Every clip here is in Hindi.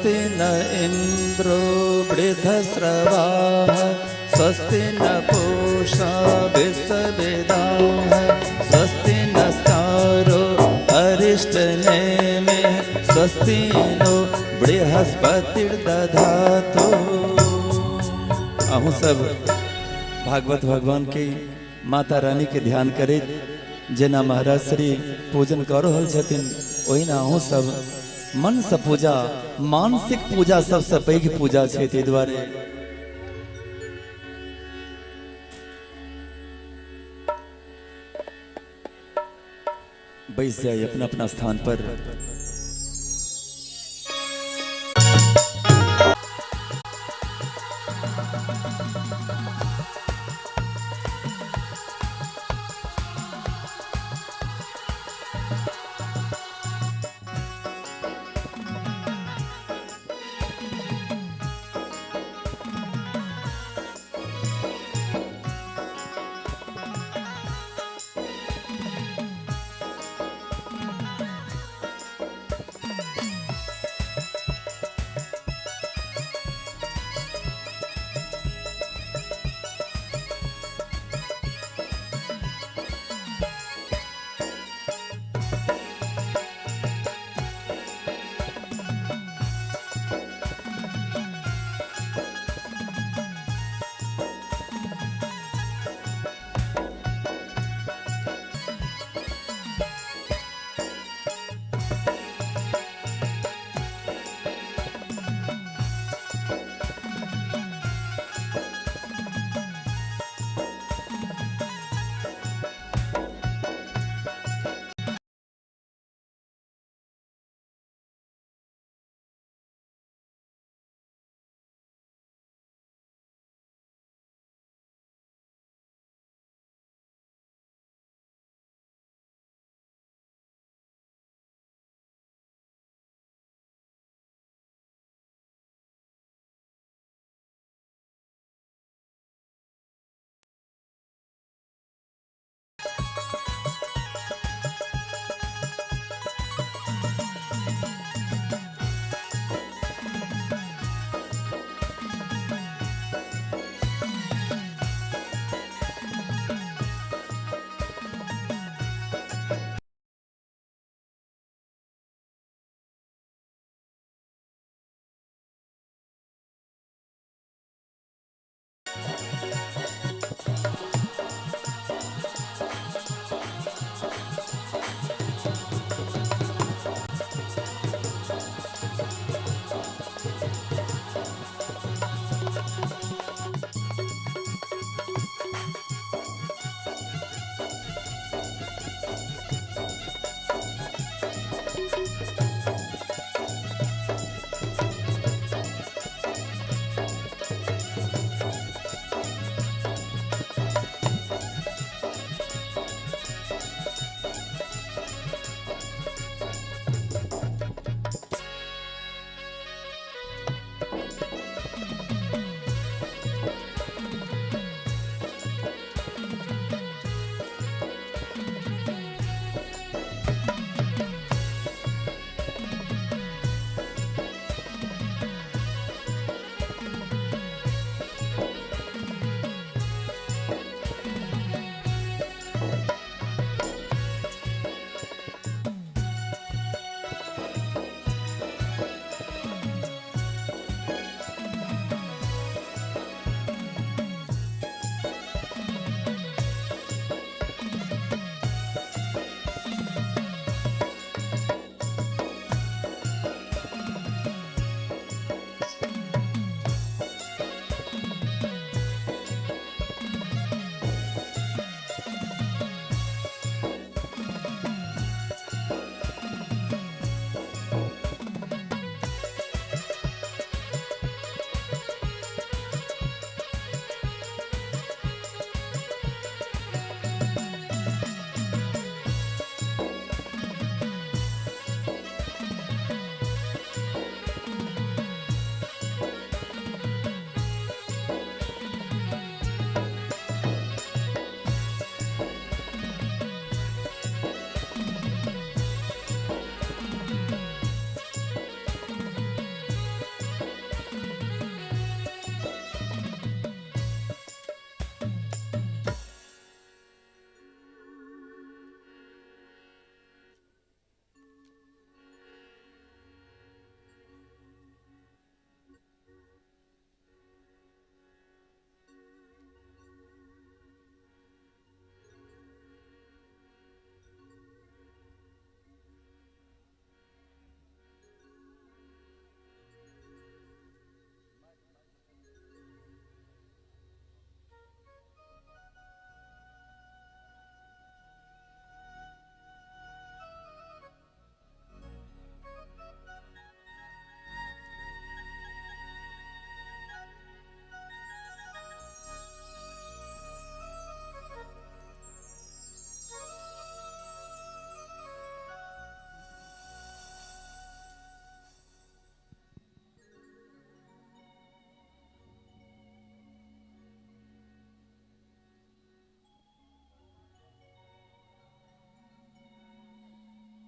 स्वस्ति न इंद्रो वृद्धश्रवाः स्वस्ति न पूषा विश्ववेदाः स्वस्ति नस्तारो अरिष्टनेमे स्वस्ति नो बृहस्पतिर्दधातु। अहूँ सब भागवत भगवान की माता रानी के ध्यान करे जेना महाराज श्री पूजन कर रहल छथिन ओहि ना अहूँ सब मन से पूजा मानसिक पूजा सबसे पैघ पूजा छै ताहि दुआरे बैस जाए अपना अपना स्थान पर।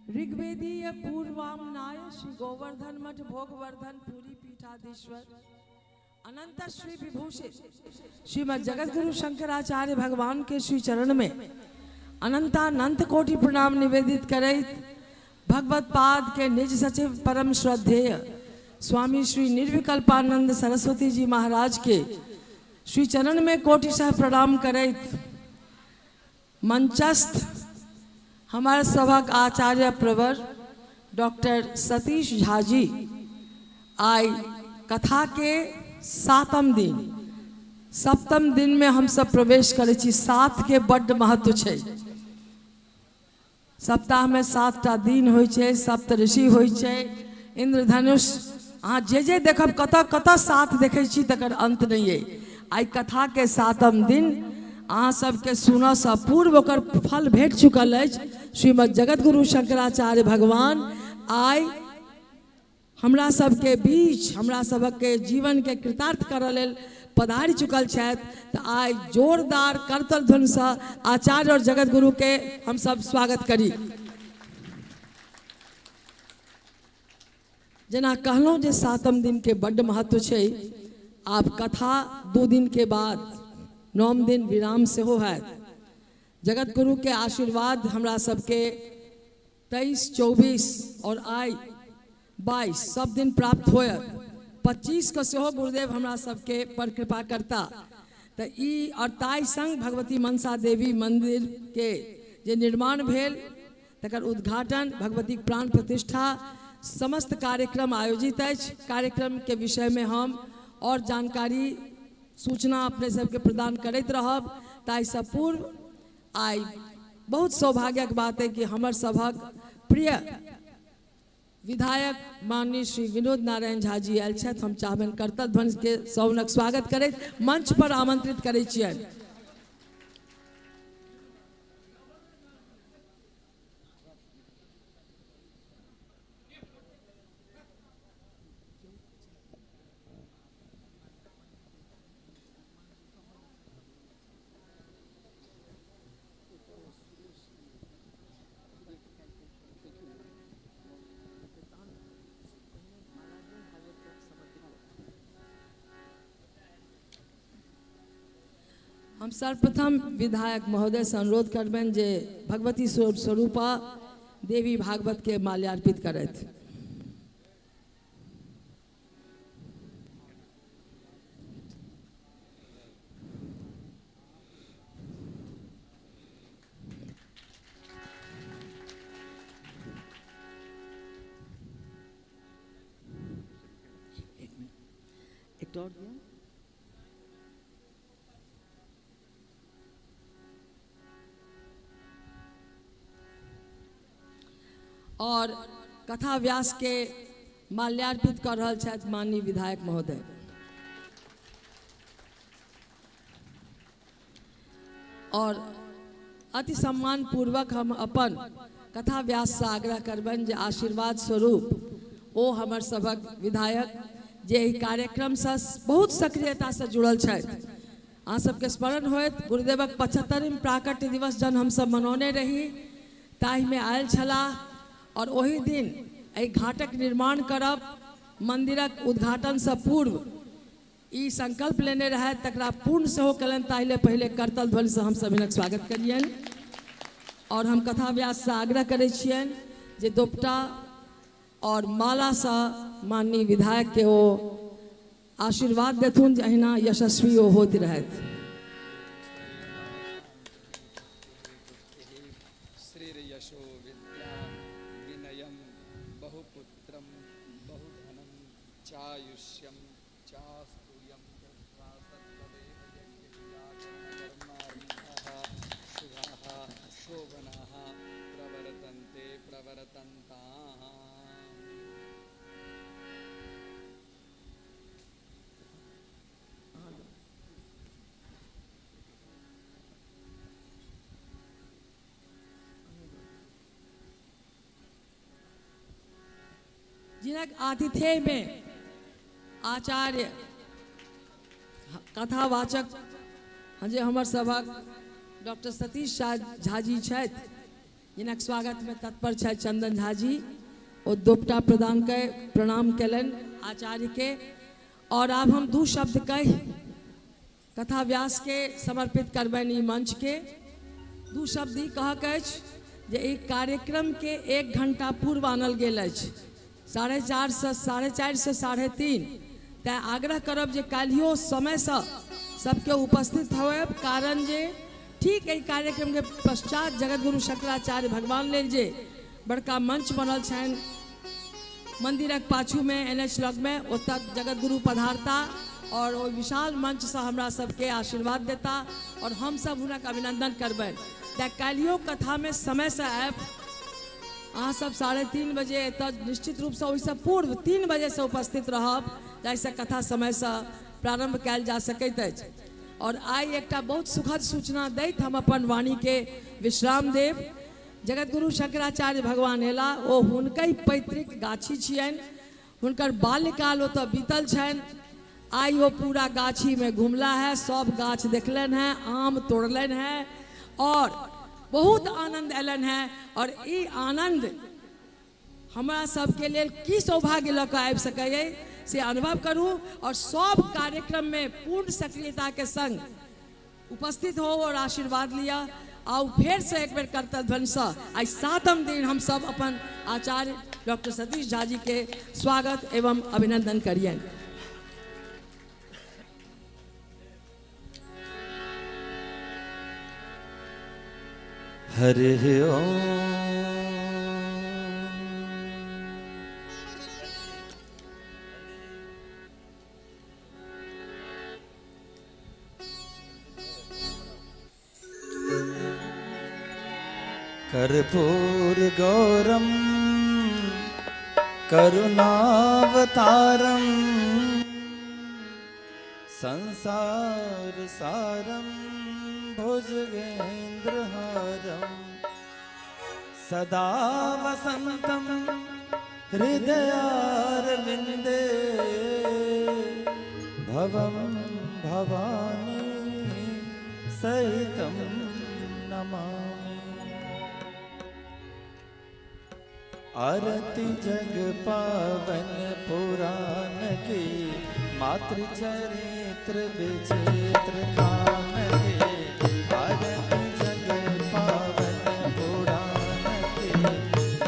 ऋग्वेदीय पूर्वामनाय श्री गोवर्धन मठ भोगवर्धन पुरी पीठाधीश्वर अनंत श्री विभूषित श्रीमद जगत गुरु शंकराचार्य भगवान के श्री चरण में अनंतानंत कोटि प्रणाम निवेदित करे भगवत पाद के निज सचिव परम श्रद्धेय स्वामी श्री निर्विकल्पानंद सरस्वती जी महाराज के श्री चरण में कोटिशः प्रणाम करे मंचस्थ हमारे सभक आचार्य प्रवर डॉक्टर सतीश झा जी आई कथा के सातम दिन सप्तम दिन में हम सब प्रवेश करे छी। सात के बड़ महत्व छे। सप्ताह में 7टा दिन होय छे, सप्तऋषि होय छे, इंद्रधनुष अहाँ जे देखब कत कत सात देखे छी तकर अंत नहीं है। आई कथा के सातम दिन अहाँ सबके सुनऽ सँ पूर्व ओकर फल भेट चुकल अछि। श्रीमद जगत गुरु शंकराचार्य भगवान आई हमरा सबके बीच हमरा सबके जीवन के कृतार्थ करऽ लेल पधारि चुकल छथि। तो आई जोरदार करतल ध्वनि सँ आचार्य और जगत गुरु के हम सब स्वागत करी। जना कहलहुँ जे सातम दिन के बड़ महत्व छे। आप कथा 2 दिन के बाद 9 दिन विराम से हो है। जगत गुरु के आशीर्वाद हमरा सबके 23, 24 और आई 22 सब दिन प्राप्त होयत। 25 को सेहो गुरुदेव हमरा सबके पर कृपा करता। तो ई 28 संग भगवती मनसा देवी मंदिर के जे निर्माण भेल तकर उद्घाटन भगवती प्राण प्रतिष्ठा समस्त कार्यक्रम आयोजित अछि। कार्यक्रम के विषय में हम और जानकारी सूचना अपने सबके प्रदान करते रहब। ताई से पूर्व आई बहुत सौभाग्यक बात है कि हमर सभक प्रिय विधायक माननीय श्री विनोद नारायण झा जी आयल छथि। हम चाहबनि करतल ध्वनि के सौनक स्वागत करैत मंच पर आमंत्रित करै छियनि। हम सर्वप्रथम विधायक महोदय से अनुरोध करबनि जे भगवती स्वरूपा देवी भागवत के माल्यार्पित करथि। एक और दिया और कथा व्यास के माल्यार्पित कर रहल छथि माननीय विधायक महोदय। और अति सम्मान पूर्वक हम अपन कथा व्यास से आग्रह करबनि जे आशीर्वाद स्वरूप ओ हमर सबक विधायक जे ई कार्यक्रम से बहुत सक्रियता से जुड़ल छथि। अहाँ सबके स्मरण होयत गुरुदेवक 75वें प्राकट्य दिवस जन हम सब मनौने रही ताहि में आयल छलाह और वही दिन एहि घाटक निर्माण करब मंदिरक उद्घाटन से पूर्व ई संकल्प लेने रहे तकरा पूर्ण सेहो कलन। ताहिले पहले करतल ध्वनि से हम सब हिनक स्वागत करियनि और हम कथा व्यास से आग्रह करै छियनि जे दोपटा और माला से माननीय विधायक के ओ आशीर्वाद देथुन जे अहिना यशस्वी ओ होइत रहथि। जिनक आतिथ्य में आचार्य कथावाचक जे हमर सभक डॉक्टर सतीश झा जी छथि जिनक स्वागत में तत्पर है चंदन झा जी और दोपटा प्रदान के प्रणाम कलन आचार्य के। और अब हम दो शब्द कह कथा व्यास के समर्पित करबैन ई मंच के। दू शब्द ही कह के जे एक कार्यक्रम के 1 घंटा पूर्व आनल गेल अछि 4:30 से 4:30 से 3:30। तैं आग्रह करब जे काल्हियो समय से सबके उपस्थित होएब, कारण जे ठीक एहि कार्यक्रम के पश्चात जगत गुरु शंकराचार्य भगवान लेल जे बड़का मंच बनल छनि मंदिरक पाछू में NH लग में, ओतऽ जगत गुरु पधारता और वो विशाल मंच से हमरा सबके आशीर्वाद देता और हम सब हुनक अभिनंदन करबैन। तैं काल्हियो कथा में समय से आयब, अहाँ सब 3:30 बजे एतऽ निश्चित रूप से ओहिसँ पूर्व 3 बजे से उपस्थित रहब, जाहिसँ कथा समय से प्रारंभ कयल जा सकैत अछि। और आई एकटा बहुत सुखद सूचना दैत हम अपन वाणी के विश्राम देव। जगत गुरु शंकराचार्य भगवान एला ओ हुनकर पैतृक गाछी छियनि, हुनकर बाल्यकाल ओतऽ बीतल छनि। आई वो पूरा गाछी में घुमला है, सब गाछ देखलन है, आम तोड़लन है और बहुत आनंद एलन है। और ई आनंद हमरा सबके लेल की सौभाग्य लऽ कऽ आबि सकैए से अनुभव करू और सब कार्यक्रम में पूर्ण सक्रियता के संग उपस्थित हो और आशीर्वाद लिया। आओ फिर से एक बेर करतल ध्वनि से आई 7म दिन हम सब अपन आचार्य डॉक्टर सतीश झा जी के स्वागत एवं अभिनंदन करियन। हरि ओम। कर्पूर गौरम करुणावतारम संसार सारम भुजगेन्द्रहारम सदा वसंतम हृदयारविंदे भवम भवानी सहितम नमामि। आरती जग पावन पुराण की मातृ चरित्र विचित्र खान के। आरती जग पावन पुराण की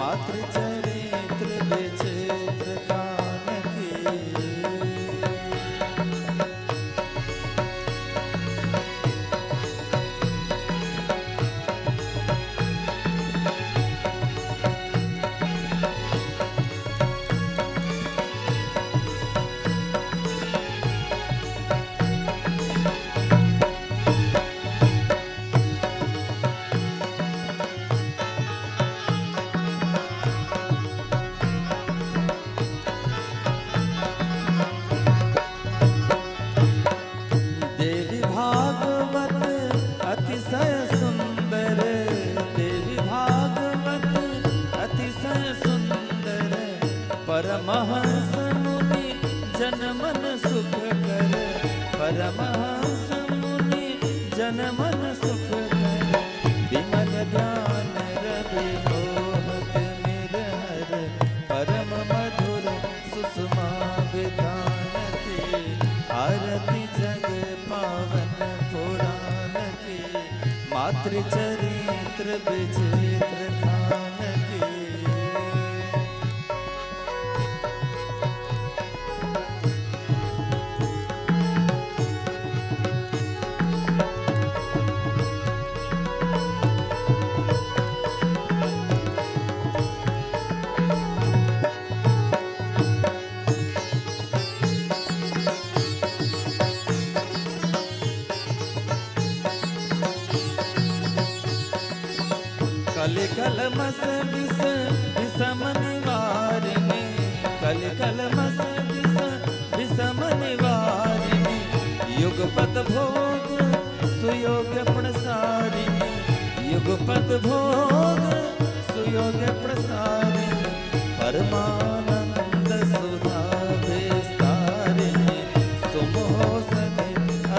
मातृ चरित्र विचित्र खान की। परमहंस मुनि जन मन सुख कर। परमहंस मुनि जन मन सुख कर। विमल ज्ञान रवि मोहत निरहर। परम मधुर सुषमा विधान की। आरती जग पावन पुराण की मातृ चरित्र विचित्र खान की। कलि कलमस विष विषम निवारिणी। कलि कलमस विष विषम निवारिणी। युगपद भोग सुयोग प्रसारिणी। युगपद भोग सुयोग प्रसारिणी। परमानंद सुधा विस्तारिणी। सुमोसने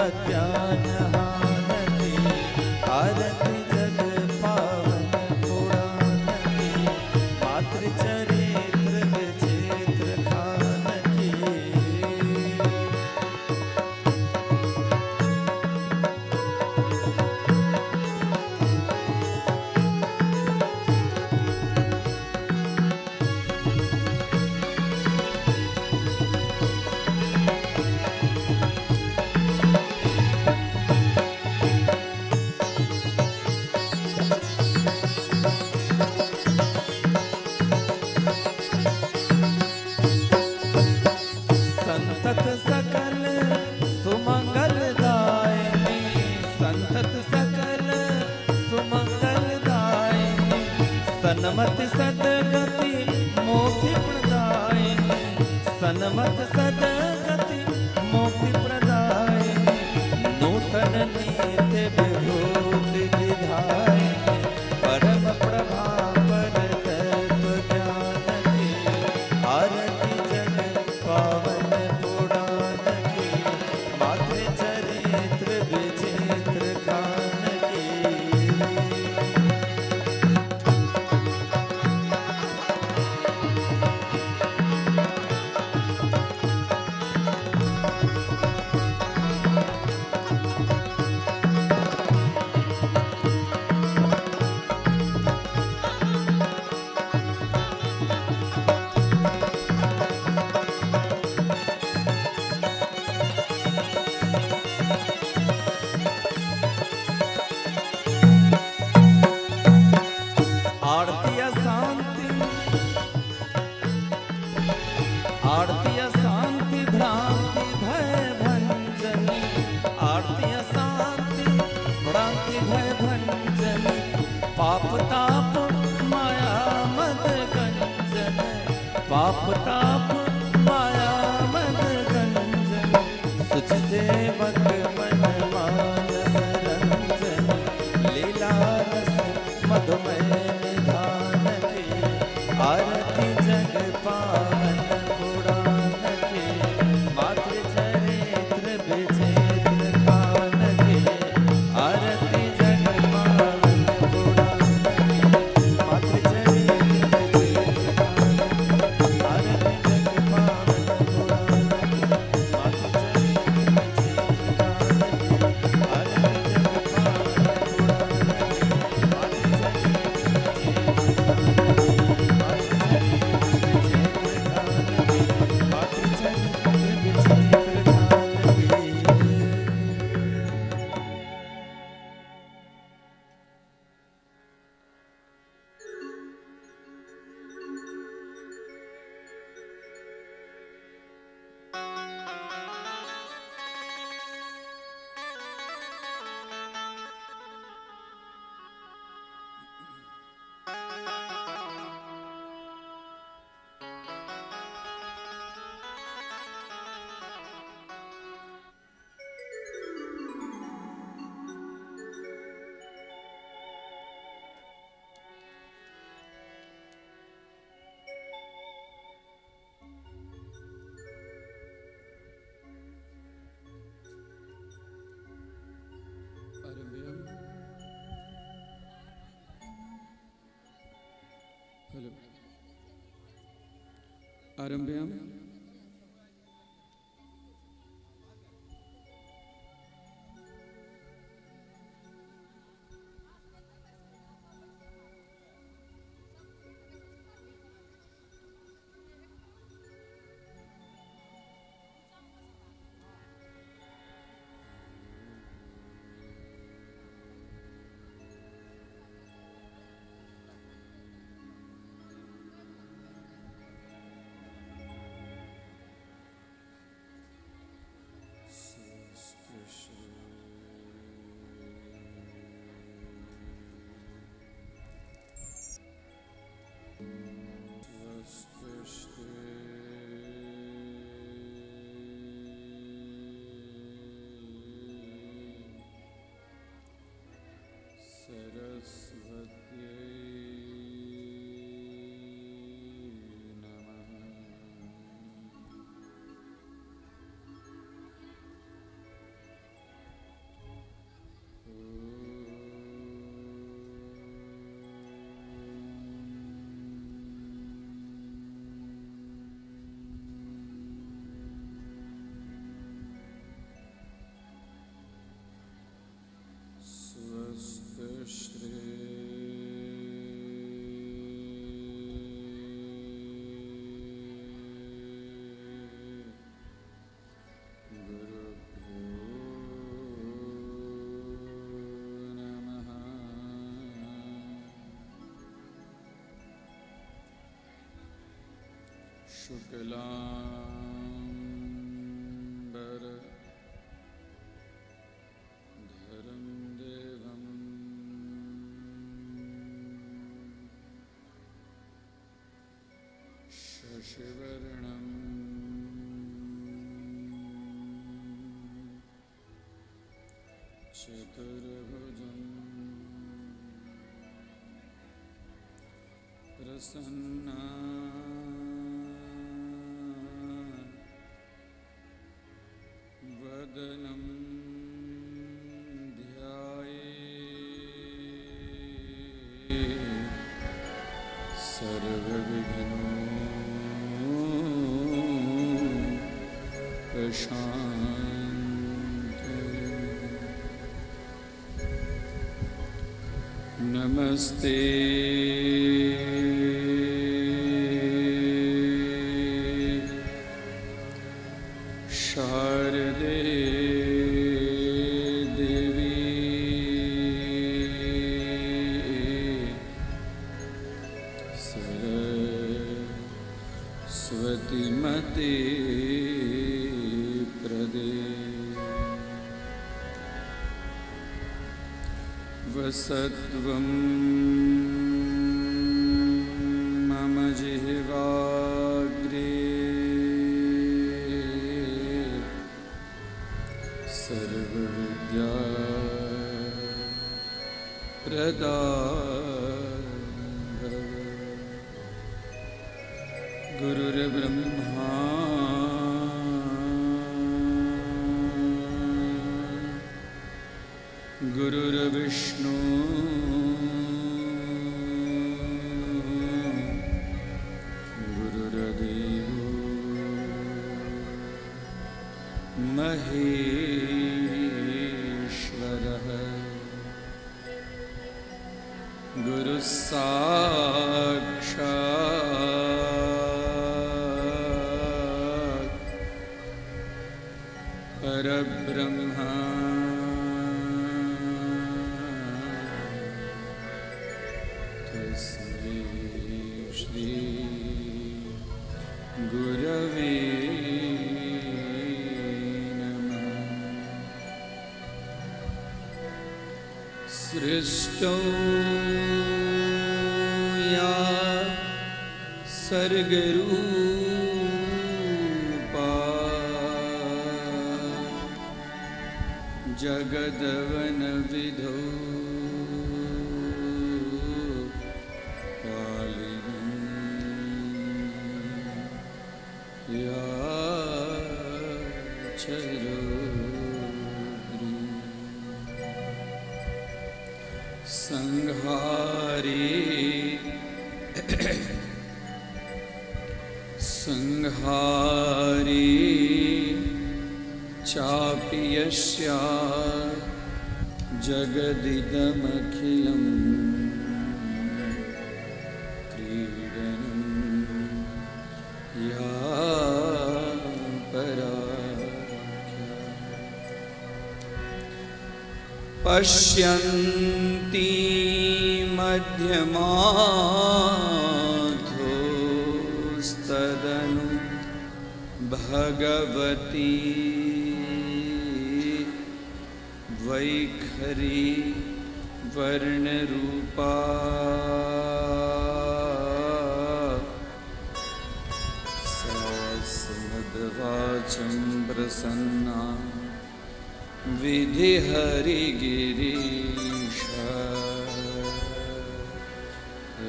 अज्ञान हान की। आरती जग पावन पुराण संतत सकल सुमंगल दायिनी, संतत सकल सुमंगल दायिनी, सन्मति सदगति मोक्ति प्रदायिनी, सन्मत सदगति मोक्ति प्रदायिनी, नूतन नीति विभूति विधायिनी, परम प्रभापर तत्व ज्ञान की, आरती जगत पावन पुराण की, मातृ चरित्र विचित्र खान की। आरती शांति, आरती शांति भ्रांति भय भंजनी, आरती शांति भ्रांति भय भंजनी, पाप ताप माया मद गंजन, पाप ताप माया मद गंजन, सुच सेवक मन मानस रंजन, लीला रस मधुमय निधान की, आरती जग पावन पुराण की, मातृ चरित्र विचित्र खान की, आरती जग पावन पुराण की, मातृ चरित्र विचित्र खान की, आरती जग पावन पुराण की, मातृ चरित्र विचित्र खान की, आरती जग पावन पुराण की, हेलो आरंभयामि। शुक्लां चतुर्भुजं प्रसन्ना वदनं ध्यायेत् सर्वविघ्नोपशान्तये। नमस्ते शारदे देवी सरस्वतीमते प्रदे वसत्वं मम जिह्वाग्रे सर्वविद्या प्रदाभव। गुरुर्ब्रह्मा गुरुर्विष्णु गुरुर्देवो महेश्वरः। गुरुसाक्षात् परब्रह्मा तस्मै श्री गुरवे नमः। सृष्टौ या सर्गरूपा जगदवनविधौ या चरोग्री संहारे संहारे चापि यस्या जगदिदमखिलं क्रीडनं या पराख्या पश्यन्ति मध्यमाथोस्तदनु भगवती वैखरी वर्णरूपा सहस्रमद्वाचं प्रसन्ना विधिहरिगिरीशा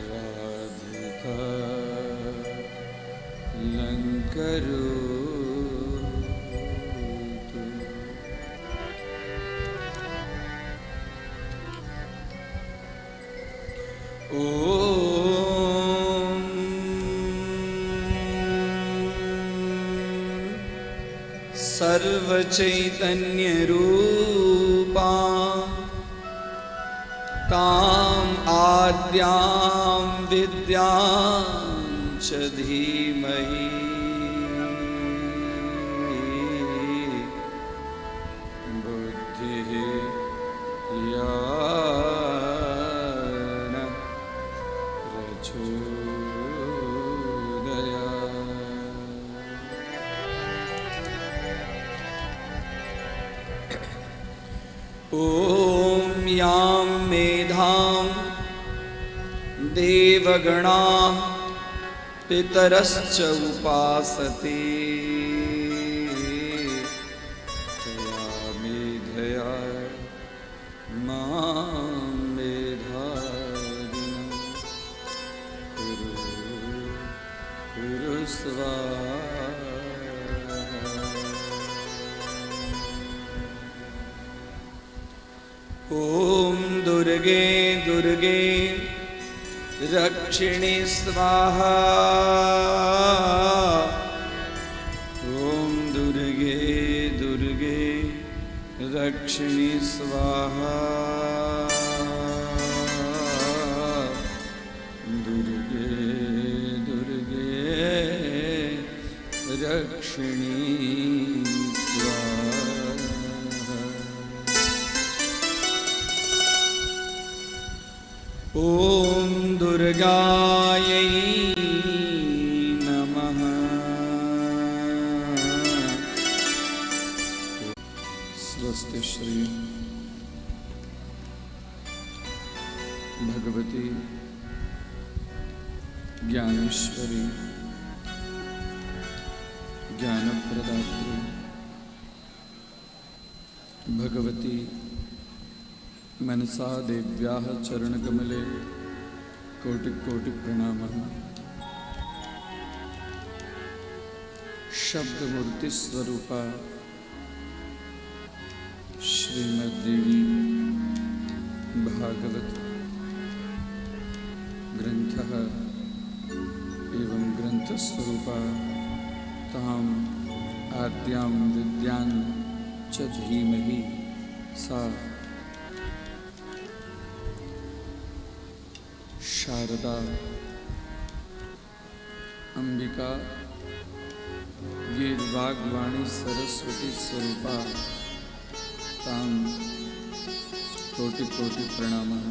राधिका लंकरो ओम सर्वचैतन्य रूपा तां आद्यां विद्यां च धीमहि बुद्धिः या ॐ यां मेधां देवगणा पितरश्च उपासते तया मेधया ॐ दुर्गे दुर्गे रक्षिणी स्वाहा। ॐ दुर्गे दुर्गे रक्षिणी स्वाहा। दुर्गे दुर्गे रक्षिणी स्वाहा। ॐ दुर्गायै नमः। स्वस्ति श्री भगवती ज्ञानेश्वरी ज्ञानप्रदात्री भगवती मनसा देव्याः चरणकमले कोटि प्रणामः। शब्दमूर्तिस्वरूपा श्रीमद्देवी भागवत ग्रंथः एवं ग्रंथस्वरूपा ताम् आद्यां विद्यां च धीमहि सा शारदा अंबिका गीर्वाग्वाणी सरस्वती स्वरूपा तां कोटि प्रणामः।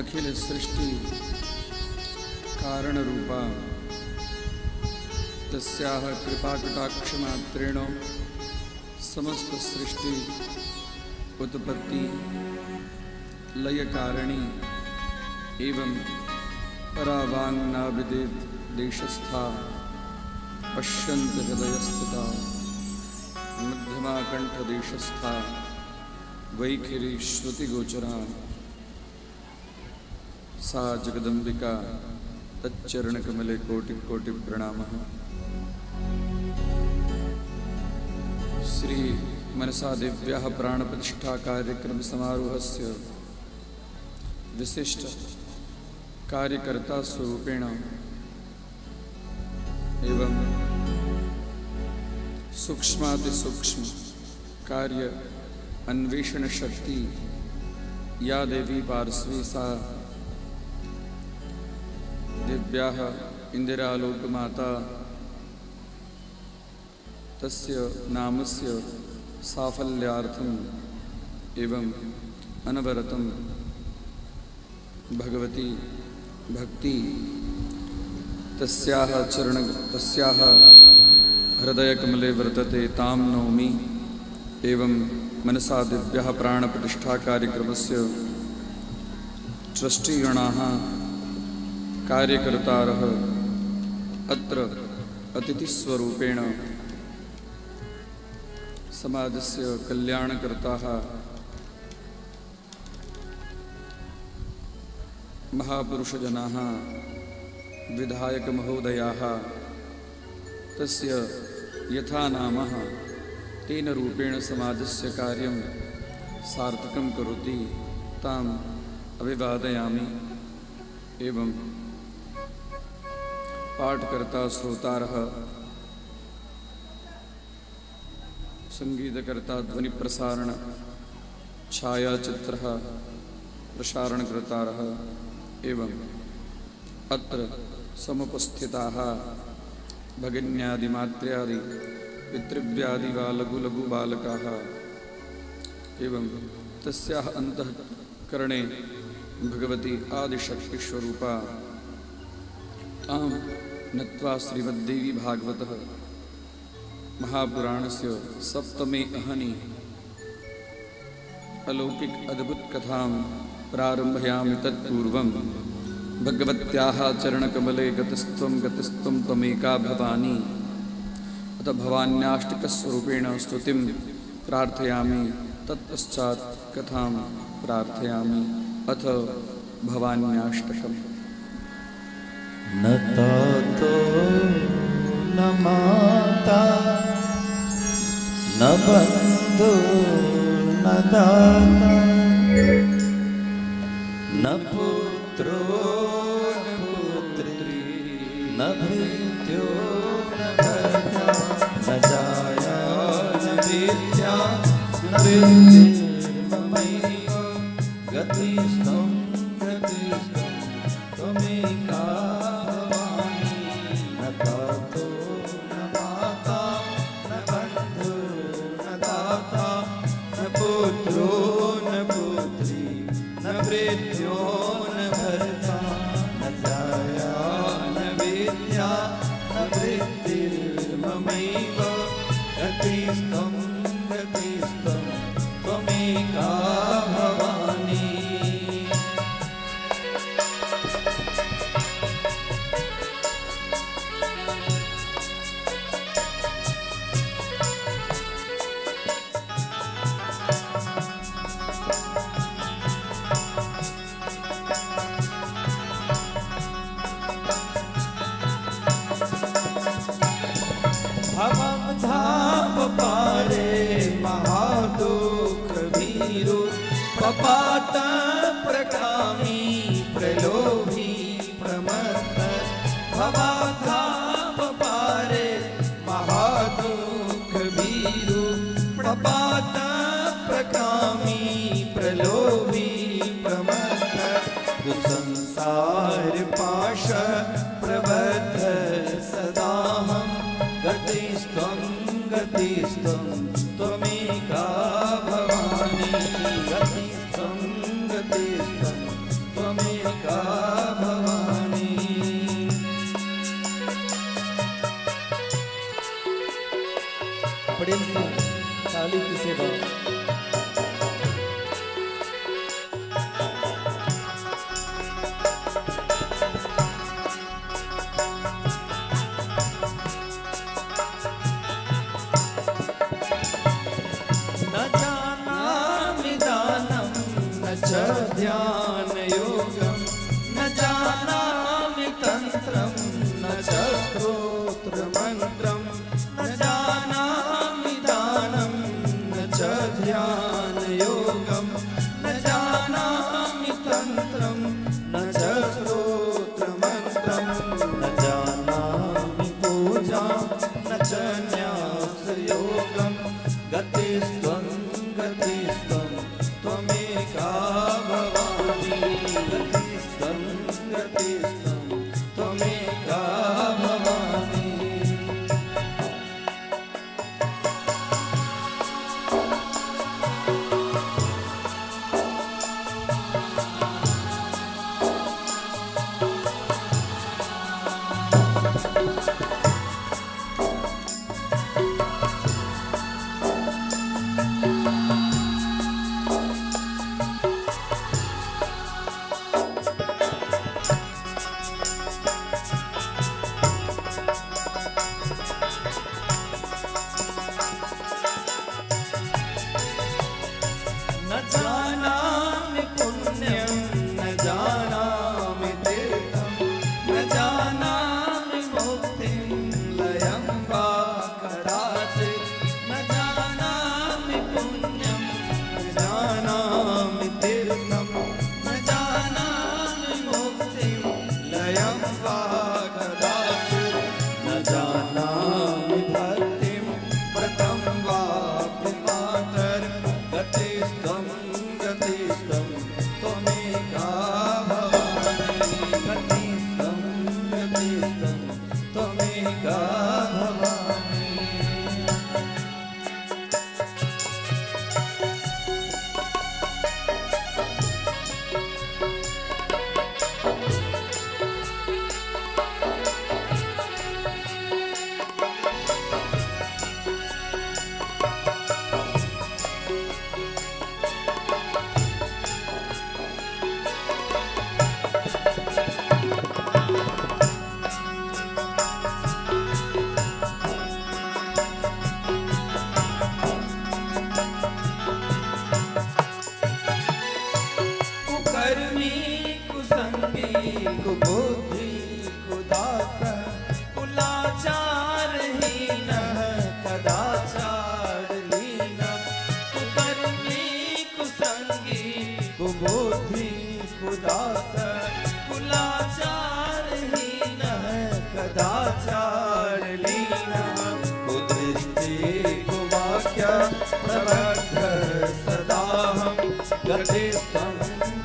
अखिल सृष्टि कारण रूपा तस्याः कृपाकटाक्षमात्रेण समस्त सृष्टि उत्पत्ति लय कारिणी एवं परावांग नाभिदेत देशस्था पश्यन्त हृदयस्थिता मध्यमा कंठ देशस्था वैखिरी श्रुति गोचरा सा जगदंबिका तच्चरण कमले कोटि प्रणामः। श्री मनसा दिव्याः प्राण प्रतिष्ठा कार्यक्रम समारोहस्य विशिष्ट कार्यकर्ता स्वरूपेण एवं सूक्ष्मातिसूक्ष्म कार्य अन्वेषण शक्ति या देवी पार्श्वी सा दिव्याः इंदिरालोक माता तस्य नामस्य साफल्यार्थम एवं अनवरतम भगवती भक्ति तस्याः हृदय कमले वर्तते तां नौमि। एवं मनसा दिव्याः प्राण प्रतिष्ठा कार्यक्रमस्य ट्रस्टीगणाः कार्यकर्तारः अत्र अतिथिस्वरूपेण समाजस्य कल्याणकर्ताः महापुरुषजनाः विधायक महोदयाः तस्य यथा नामः तेन रूपेण समाजस्य कार्यं सार्थकं करोति ताम् अभिवादयामि। एवं पाठकर्ता श्रोतारः संगीतकर्ता ध्वनि प्रसारण छायाचित्रः प्रसारणकर्तारः एवं अत्र समुपस्थिताः भगिन्यादिमात्र्यादि पितृव्यादि वा लघु लघु बालकाः एवं तस्याः अंतःकरणे भगवती आदिशक्तिस्वरूपा तां नत्वा श्रीमद्देवी भागवतः महापुराणस्य सप्तमे अहनि अलौकिक अद्भुत कथां प्रारंभयामि। तत्पूर्वं भगवत्याः चरणकमले गतस्त्वं त्वमेका भवानी अत भवान्याष्टकस्वरूपेण स्तुतिं प्रार्थयामि। तत्पश्चात् कथां प्रार्थयामि। अथ भवान्याष्टकम्। न तातो न माता न बंधु न दाता न पुत्रो न पुत्री न भृत्यो न भर्ता न जाया न विद्या न वृत्तिर्ममैव गतिस्त्वं गतिस्त्वं त्वमेका भवानी न तातो न माता न बन्धु न दाता न पुत्रो न पुत्री न भृत्यो न भर्ता न जाया न विद्या न वृत्तिर्ममैव गतिस्त्वं गतिस्त्वं त्वमेका भवानी। भवधाम पारे महादुख भीरु पपात प्रकामी प्रलोभी प्रमत्त भवधाम पारे महादुख भीरु पपात प्रकामी प्रलोभी प्रमत्त दुसंसार पाश प्रबद्ध सदाहं गतिस्त्वं गतिस्त्वं त्वमेका भवानी गतिस्त्वं गतिस्त्वं त्वमेका भवानी। प्रेम से ताली की सेवा। ध्यान योगम न जानामि तंत्रम न च स्तोत्र मंत्रम न जानामि दानम न च ध्यान योगम न जानामि तंत्रम न च स्तोत्र मंत्रम न जानामि पूजा न च न्यास योगम गतिस्त्वं गतिस्त्वं त्वमेका भवानी गतिस्त्वं गतिस्त्वं त्वमेका भवानी। न जानामि पुण्यं न जानामि तीर्थं न जानामि मुक्तिं लयं वा कदाचित् न जानामि पुण्यं न जानामि तीर्थं न जानामि मुक्तिं लयं वा कदाचित् न जानामि भक्तिं व्रतं वा मातर गतिस्त्वं गतिस्त्वं त्वमेका भवानी गतिस्त्वं गतिस्त्वं त्वमेका भवानी। विचारलीनः कुदृष्टिकुवाक्य प्रबद्धः सदाहं गतिस्थं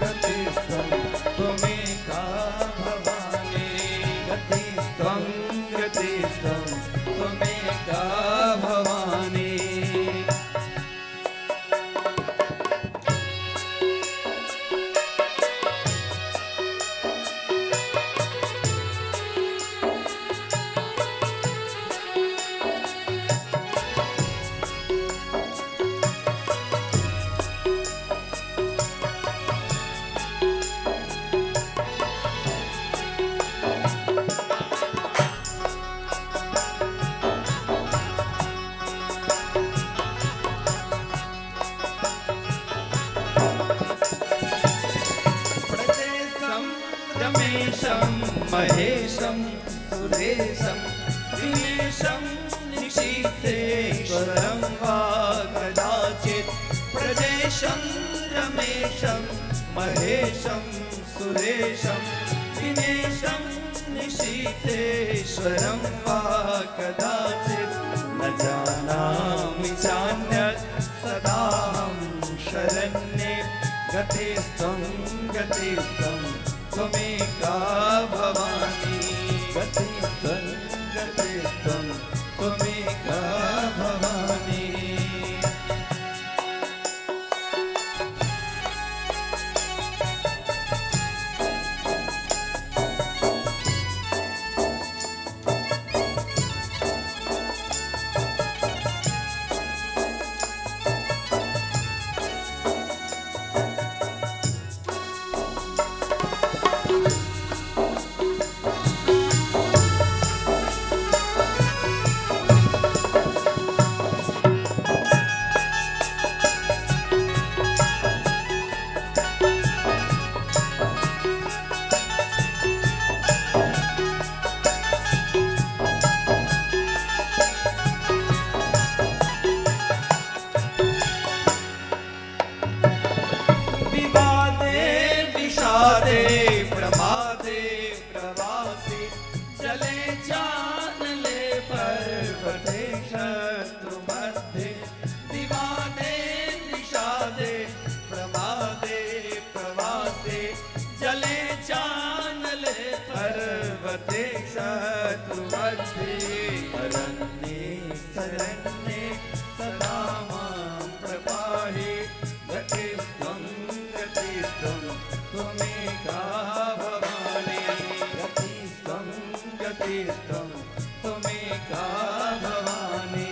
गतिस्थं त्वमेका भवानी गतिस्थं गतिस्थं त्वमेका भवानी। रमेशं महेशं सुरेशं दिनेशं निशीथेश्वरं वा कदाचित् प्रजेशं रमेशं महेशं सुरेशं दिनेशं निशीथेश्वरं वा कदाचित् न जानामि चान्यत् सदाहं शरण्ये गतिस्थं गतिस्थं त्वमेका भवानी गतिस्थं गतिस्थं त्वमेका भवानी। प्रमादे प्रवासे चले जानले पर्वते शत्रु मध्य विवादे विषादे प्रमादे प्रवासे चले जानले पर्वते शत्रु मध्य अरण्ये शरण्ये सदा मां प्रपाहि गतिस्थं गतिस्थं त्वमेका भवानी गतिस्थं गतिस्थं त्वमेका भवानी।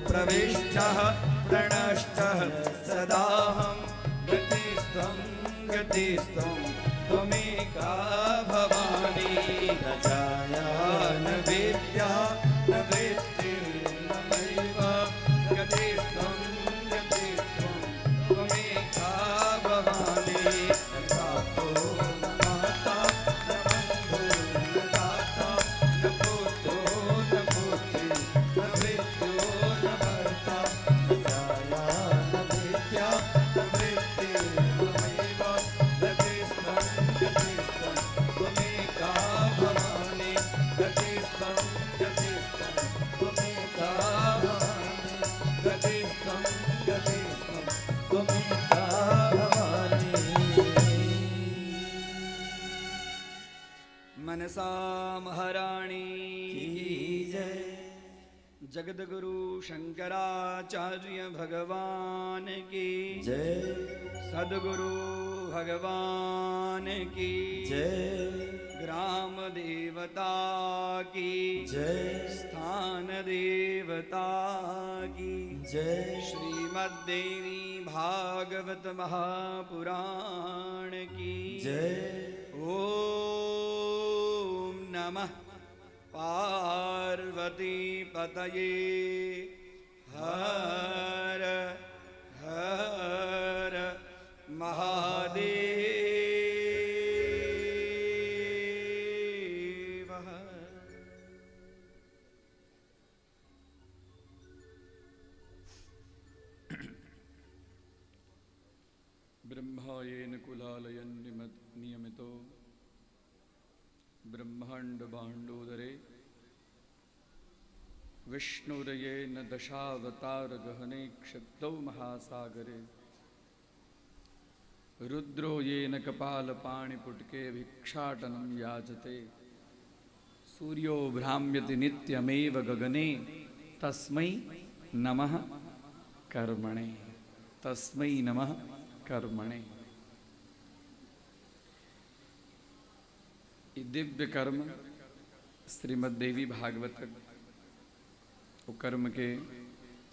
प्रविष्टः प्रणष्टः सदाहं गतिस्थं गतिस्थं त्वमेका भवानी न छाया न विद्या न वृत्तिर्नैव गतिस्थं गतिस्थं त्वमेका भवानी न तातो न माता न बन्धुर्न दाता न पुत्रो न पुत्री न मृत्यो न भर्ता न छाया न विद्या न वृत्तिर्नैव गतिस्थं गतिस्थं त्वमेका भवानी गतिस्थं गतिस्थं त्वमेका भवानी गतिस्थं गतिस्थं त्वमेका भवानी। मनसा महाराणी की जय, जगद्गुरु शंकराचार्य भगवान की जय, सद्गुरु भगवान की जय, ग्राम देवता की जय, स्थान देवता की जय, श्रीमद्देवी भागवत महापुराण की जय। ओम नमः पार्वती पतये हर हर महादेव। ब्रह्मायेन कुलालयन् नियमितो ब्रह्मांड बांडोदरे विष्णुरयेन दशावतार गहने क्षिप्तौ महासागरे रुद्रो येन कपालपाणिपुटके भिक्षाटनं याचते सूर्यो भ्राम्यति नित्यमेव गगने तस्मै नमः कर्मणे तस्मै नमः कर्मणे। ये दिव्य कर्म श्रीमद् देवी भागवत वो कर्म के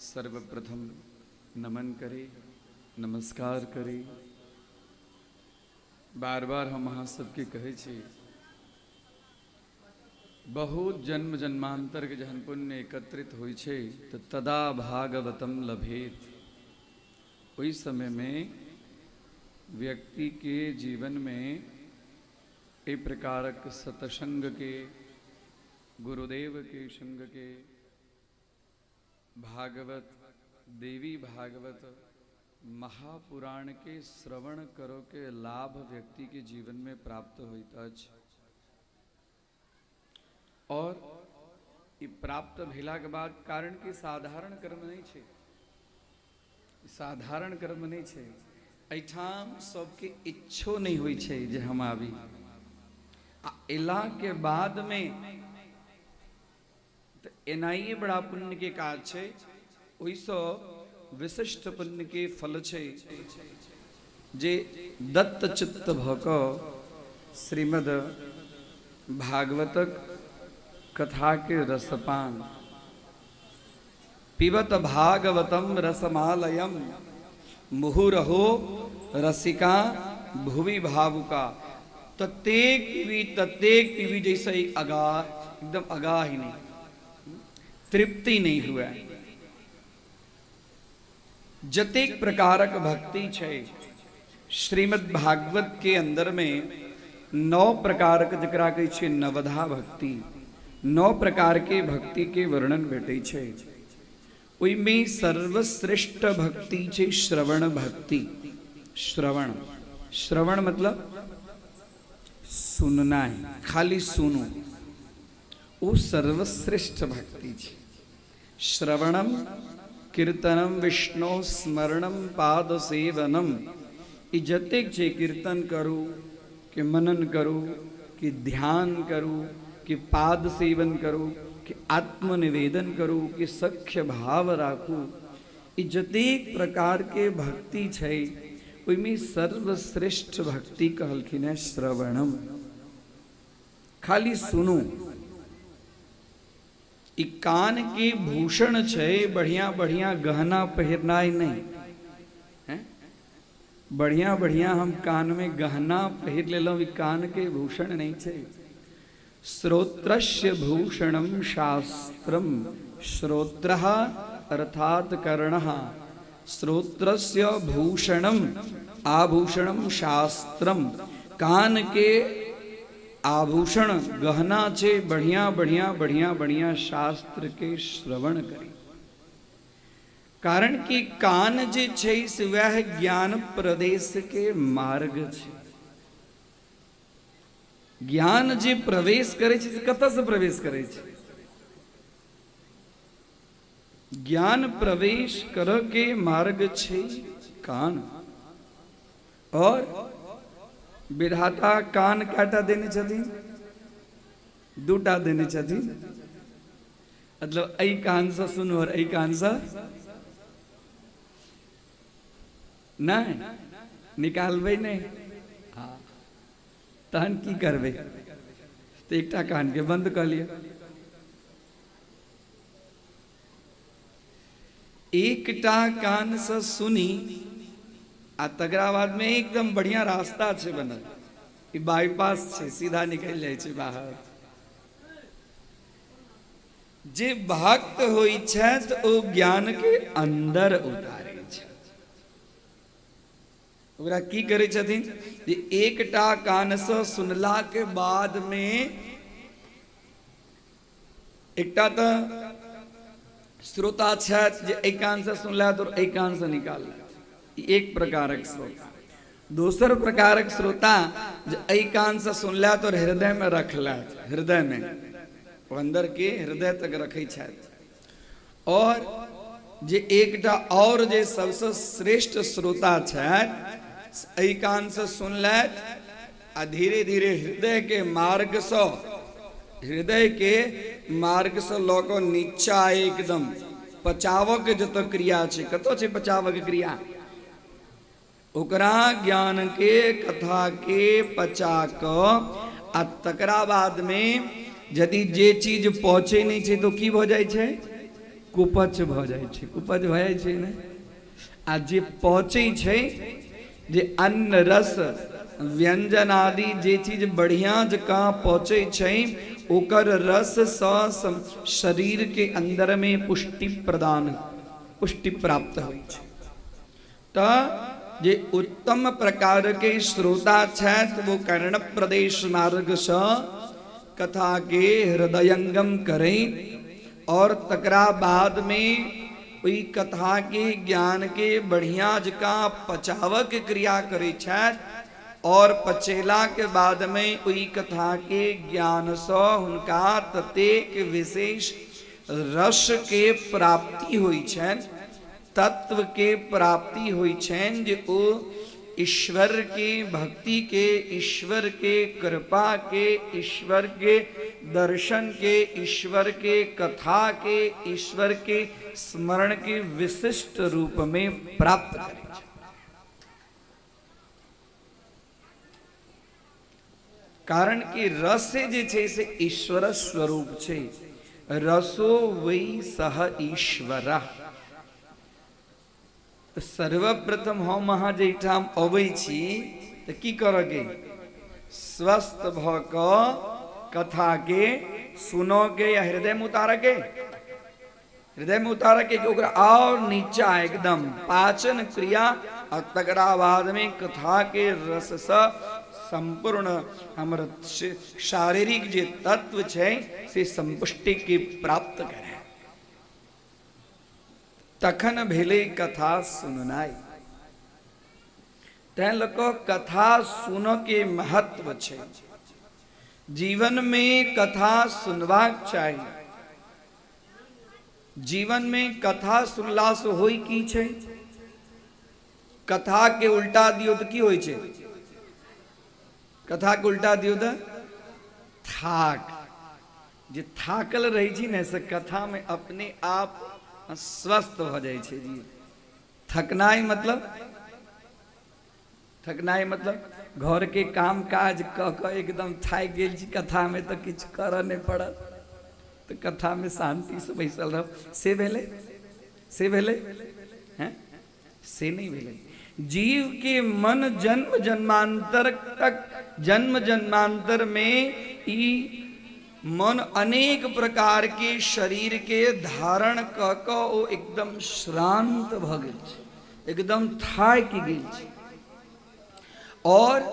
सर्वप्रथम नमन करे, नमस्कार करे। बार बार हम अहाँ सबके कहै छी बहुत जन्म जन्मांतर के जहन पुण्य एकत्रित होइ छै तो तदा भागवतम लभेत। ओहि समय में व्यक्ति के जीवन में एक प्रकारक सतसंग के, गुरुदेव के संग के, भागवत देवी भागवत महापुराण के श्रवण करो के लाभ व्यक्ति के जीवन में प्राप्त होइत अछि। और ई प्राप्त भेला के बाद कारण कि साधारण कर्म नहीं छे, साधारण कर्म नहीं छे। एठाम सबके इच्छो नहीं होइ छे जे हम आबी। एला के बाद में तो एनाइए बड़ा पुण्य के काज छे। ओइसो विशिष्ट पुण्य के फल छे जे दत्त चित्त भक श्रीमद् भागवतक कथा के रसपान पिबत भागवतम रसमालयम मुहुरहो रसिका भुवि भावुका। तत्तेक पीवी जैसे ही अगाह, एकदम अगाह ही नहीं, तृप्ति नहीं हुआ। जतेक प्रकारक भक्ति छे श्रीमद् भागवत के अंदर में 9 प्रकारक जकरा कहै छै नवधा भक्ति, 9 प्रकार के भक्ति के वर्णन भेटै छै। ओइमे सर्वश्रेष्ठ भक्ति छे श्रवण भक्ति। श्रवण, श्रवण मतलब सुनना है, खाली सुनो, वो सर्वश्रेष्ठ भक्ति छे। श्रवणम कीर्तनम विष्णु स्मरणम पाद सेवनम। ई जतेक छे कीर्तन करू कि मनन करू कि ध्यान करू कि पाद सेवन करू कि आत्मनिवेदन करू कि सख्य भाव राखू, ई जतेक प्रकार के भक्ति छे ओइमे सर्वश्रेष्ठ भक्ति कहलखिन है श्रवणम। खाली सुनो। ई कान के भूषण छे, बढ़िया बढ़िया गहना पहिरनाय नहीं है। बढ़िया बढ़िया हम कान में गहना पहिर लेलौं, ई कान के भूषण नहीं छे। श्रोत्रस्य भूषणम शास्त्रम। श्रोत्रः अर्थात कर्णः। श्रोत्रस्य भूषणम आभूषणम शास्त्रम। कान के आभूषण गहना छे बढ़िया बढ़िया बढ़िया बढ़िया शास्त्र के श्रवण करी। कारण कि कान जे छे से वह ज्ञान प्रदेश के मार्ग छे। ज्ञान जे प्रवेश करे छे कत से प्रवेश करे छे? ज्ञान प्रवेश कर के मार्ग छे कान। और विधाता कान काटा देने छथिन, 2टा देने छथिन। मतलब एहि कान से सुनू और एहि कान से नहीं निकालबै नहीं। हाँ तहन की करबै? तो एकटा कान के बंद कर लिया। एकटा कान से सुनी आ तकरा बाद में एकदम बढ़िया रास्ता छे बनल, ई बाईपास छे, सीधा निकल जाए छे बाहर। जे भक्त होई छथि ओ ज्ञान के अंदर उतारे छथि। ओकरा की करे छथिन? जे एकटा कान से सुनला के बाद में एकटा तो श्रोता छथि जे एहि कान से सुनलथि और एहि कान से निकाललथि, ई एक प्रकारक श्रोता। दोसर प्रकारक श्रोता जे एहि कान से सुनलथि और हृदय में रखलथि, हृदय में ओ अंदर के हृदय तक रखै छथि। और जे एकटा और जे सबसे श्रेष्ठ श्रोता छथि, एहि कान से सुनलथि आ धीरे धीरे हृदय के मार्ग से, हृदय के मार्ग से लऽ कऽ नीचा एकदम पचावक जतऽ क्रिया छै, कतऽ छै पचावक क्रिया? ओकरा ज्ञान के कथा के पचा कऽ आ तकरा बाद में यदि जे चीज पहुँचे नहीं छै तो की भऽ जाइ छै? कुपच भऽ जाइ छै, कुपच भऽ जाइ छै ने। आ जे पहुँचे छै, जे अन्न रस व्यंजन आदि जे चीज बढ़िया जकाँ पहुँचे छै, ओकर रस से शरीर के अंदर में पुष्टि प्रदान, पुष्टि प्राप्त होइ छै। तऽ जे उत्तम प्रकार के श्रोता छथि वो कर्ण प्रदेश मार्ग से कथा के हृदयंगम करें और तकरा बाद में ओई कथा के ज्ञान के बढ़िया जका पचावक क्रिया करे छथि और पचेला के बाद में ओई कथा के ज्ञान से हुनका ततेक विशेष रस के प्राप्ति हुई छनि, तत्व के प्राप्ति हुई छनि जे ओ ईश्वर के भक्ति के, ईश्वर के कृपा के, ईश्वर के दर्शन के, ईश्वर के कथा के, ईश्वर के स्मरण के विशिष्ट रूप में प्राप्त करै छै। कारण कि रस जे छै से ईश्वर स्वरूप छै, रसो वै सह ईश्वर। तो सर्वप्रथम हम अहाँ जहिठाम अबै छी तो की करके? स्वस्थ भ क कथा के सुनो के या हृदय में उतार के, हृदय में उतार के ओकरा और नीचा एकदम पाचन क्रिया और तकरा बाद में कथा के रस से संपूर्ण हमर शारीरिक जे तत्व छै से संपुष्टि के प्राप्त करे, तखन भेले कथा सुननाई। तैं लऽ कऽ कथा सुनो के महत्व छै। जीवन में कथा सुनबाक चाहिए। जीवन में कथा सुनला से होई की छै? कथा के उल्टा दियो तो की होई छै? कथा के उल्टा दियो तो थाक। जे थाकल रही छी ने से कथा में अपने आप स्वस्थ हो जाए छै जी। थकनाई मतलब, थकनाई मतलब घर के काम काज क क एकदम थाक गेल छी, कथा में तो किछु करऽ नहीं पड़त, तो कथा में शांति से बैसल रह, से भेले? से भेले? हैं? से नहीं भेले। जीव के मन जन्म जन्मांतर तक, जन्म जन्मांतर में ई मन अनेक प्रकार के शरीर के धारण क क ओ एकदम श्रांत भ गेल छै, एकदम थाक गेल छै। और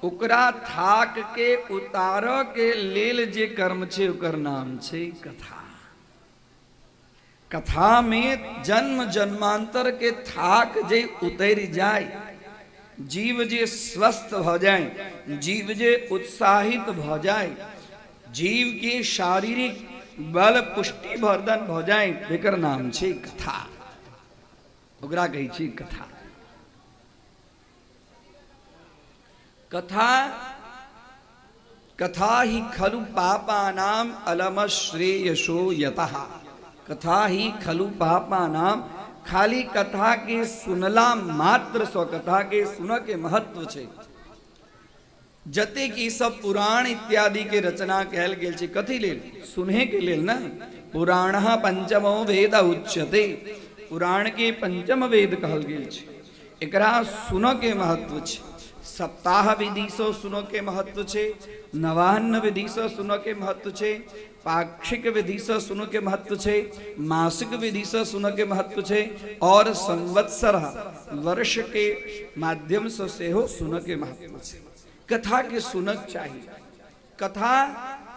ओकरा थाक के उतार के लेल जे कर्म छै ओकर नाम छै कथा। कथा में जन्म जन्मांतर के थाक जे उतर जाए, जीव जे स्वस्थ भ जाए, जीव जे उत्साहित भ जाए, जीव के शारीरिक बल पुष्टि वर्धन भ जाए, एकर नाम छै कथा। ओकरा कहै छै कथा। कथा कथा ही खलु पापानाम अलम श्रेयसो यतः। कथा ही खलु पापानाम, खाली कथा के सुनला मात्र सो कथा के सुन के महत्व छे। जते की सब पुराण इत्यादि के रचना कहल गेल छे कथी लेल? सुने के लेल ना। पुराण पंचमो वेद उच्यते, पुराण के पंचम वेद कहल गेल छे। एकरा सुन के महत्व छे। सप्ताह विधि से सुनो के महत्व छे, नवान्न विधि से सुनो के महत्व छे, पाक्षिक विधि से सुनो के महत्व छे, मासिक विधि से सुनो के महत्व छे, और संवत्सर वर्ष के माध्यम से सेहो सुनो के महत्व छे। कथा के सुनक चाहिए। कथा